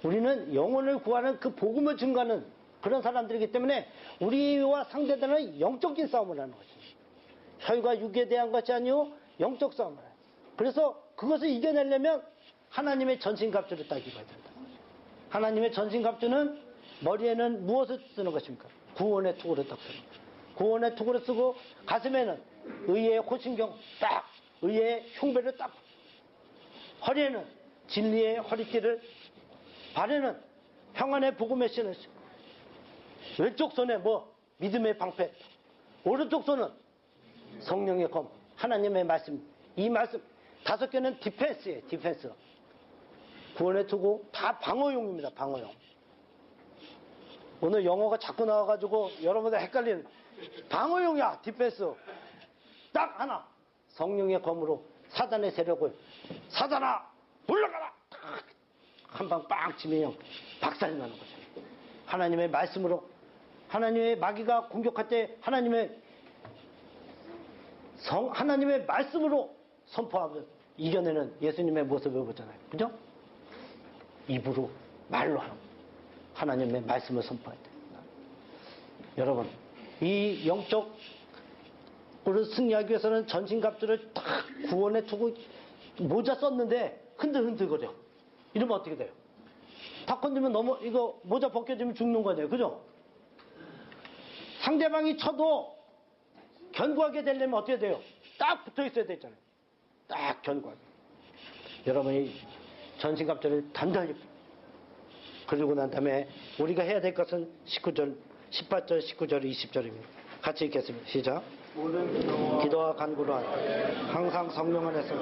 우리는 영혼을 구하는 그 복음을 증거하는 그런 사람들이기 때문에 우리와 상대되는 영적인 싸움을 하는 것입니다. 혈과 육에 대한 것이 아니요 영적 싸움을 해요. 그래서 그것을 이겨내려면 하나님의 전신갑주를 딱 입어야 된다. 하나님의 전신갑주는 머리에는 무엇을 쓰는 것입니까? 구원의 투구를 딱 쓰는 거예요. 구원의 투구를 쓰고 가슴에는 의의 호신경 딱, 의의 흉배를 딱, 허리에는 진리의 허리띠를, 발에는 평안의 복음의 신을 신고, 왼쪽 손에 믿음의 방패, 오른쪽 손은 성령의 검, 하나님의 말씀. 이 말씀 5개는 디펜스예요. 디펜스. 구원의 투구 다 방어용입니다. 방어용. 오늘 영어가 자꾸 나와가지고 여러분들 헷갈리는, 방어용이야. 디펜스. 딱 하나, 성령의 검으로 사단의 세력을, 사단아 올라가라, 한 방 빵 치면 박살나는 거죠. 하나님의 말씀으로, 하나님의 마귀가 공격할 때 하나님의 말씀으로 선포하면 이겨내는 예수님의 모습을 보잖아요. 그죠? 입으로, 말로 하는 하나님의 말씀을 선포할 때. 여러분, 이 영적으로 승리하기 위해서는 전신갑주를 딱 구원에 두고 모자 썼는데 흔들흔들거려. 이러면 어떻게 돼요? 탁 건드면 이거 모자 벗겨지면 죽는 거잖아요. 그죠? 상대방이 쳐도 견고하게 되려면 어떻게 돼요? 딱 붙어 있어야 되잖아요. 딱 견고하게. 여러분이 전신갑주를 단단히, 그리고 난 다음에 우리가 해야 될 것은 18절, 19절, 20절입니다. 같이 읽겠습니다. 시작. 기도와 간구로 항상 성령 안에서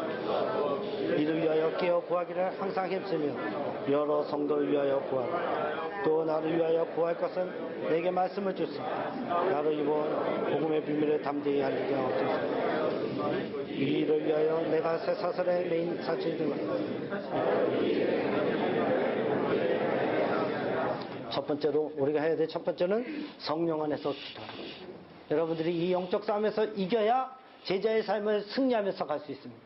이를 위하여 깨어 구하기를 항상 힘쓰며 여러 성도를 위하여 구하라. 또 나를 위하여 구할 것은 내게 말씀을 주시오. 나를 입어 복음의 비밀을 담대히 알리게 하옵소서. 이 일을 위하여 내가 새 사슬의 메인 사실 첫 번째로 우리가 해야 될 첫 번째는 성령 안에서 기도하라. 여러분들이 이 영적 싸움에서 이겨야 제자의 삶을 승리하면서 갈 수 있습니다.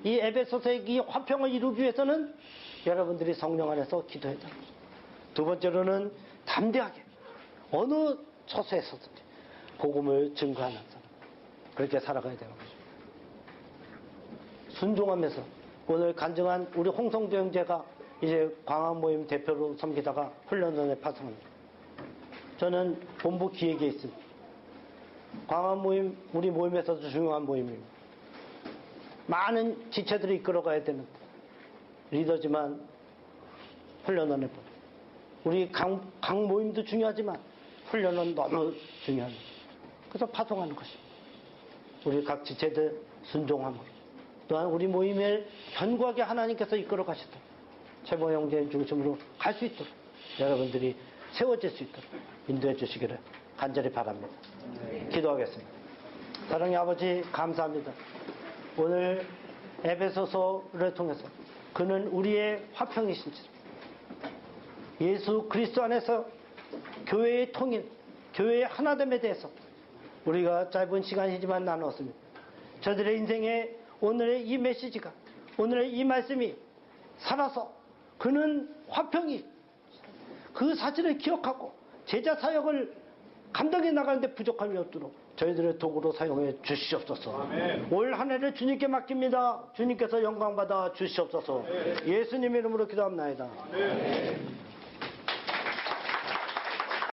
이 에베소서의 이 화평을 이루기 위해서는 여러분들이 성령 안에서 기도해야 됩니다. 두 번째로는 담대하게 어느 처소에서든지 복음을 증거하는 사람, 그렇게 살아가야 되는 것입니다. 순종하면서 오늘 간증한 우리 홍성대 형제가 이제 광화 모임 대표로 섬기다가 훈련원에 파송합니다. 저는 본부 기획에 있습니다. 광화 모임, 우리 모임에서도 중요한 모임입니다. 많은 지체들이 이끌어가야 되는 리더지만 훈련원에 보내. 우리 각 모임도 중요하지만 훈련은 너무 중요합니다. 그래서 파송하는 것입니다. 우리 각 지체들 순종함으로, 또한 우리 모임을 견고하게 하나님께서 이끌어 가시도록 최보 형제 중심으로 갈 수 있도록 여러분들이 세워질 수 있도록 인도해 주시기를 간절히 바랍니다. 기도하겠습니다. 사랑의 아버지, 감사합니다. 오늘 에베소서를 통해서 그는 우리의 화평이신지, 예수 그리스도 안에서 교회의 통일, 교회의 하나됨에 대해서 우리가 짧은 시간이지만 나누었습니다. 저들의 인생에 오늘의 이 메시지가, 오늘의 이 말씀이 살아서 그는 화평이, 그 사실을 기억하고 제자 사역을 감당해 나가는데 부족함이 없도록 저희들의 도구로 사용해 주시옵소서. 올 한 해를 주님께 맡깁니다. 주님께서 영광받아 주시옵소서. 예수님 이름으로 기도합나이다.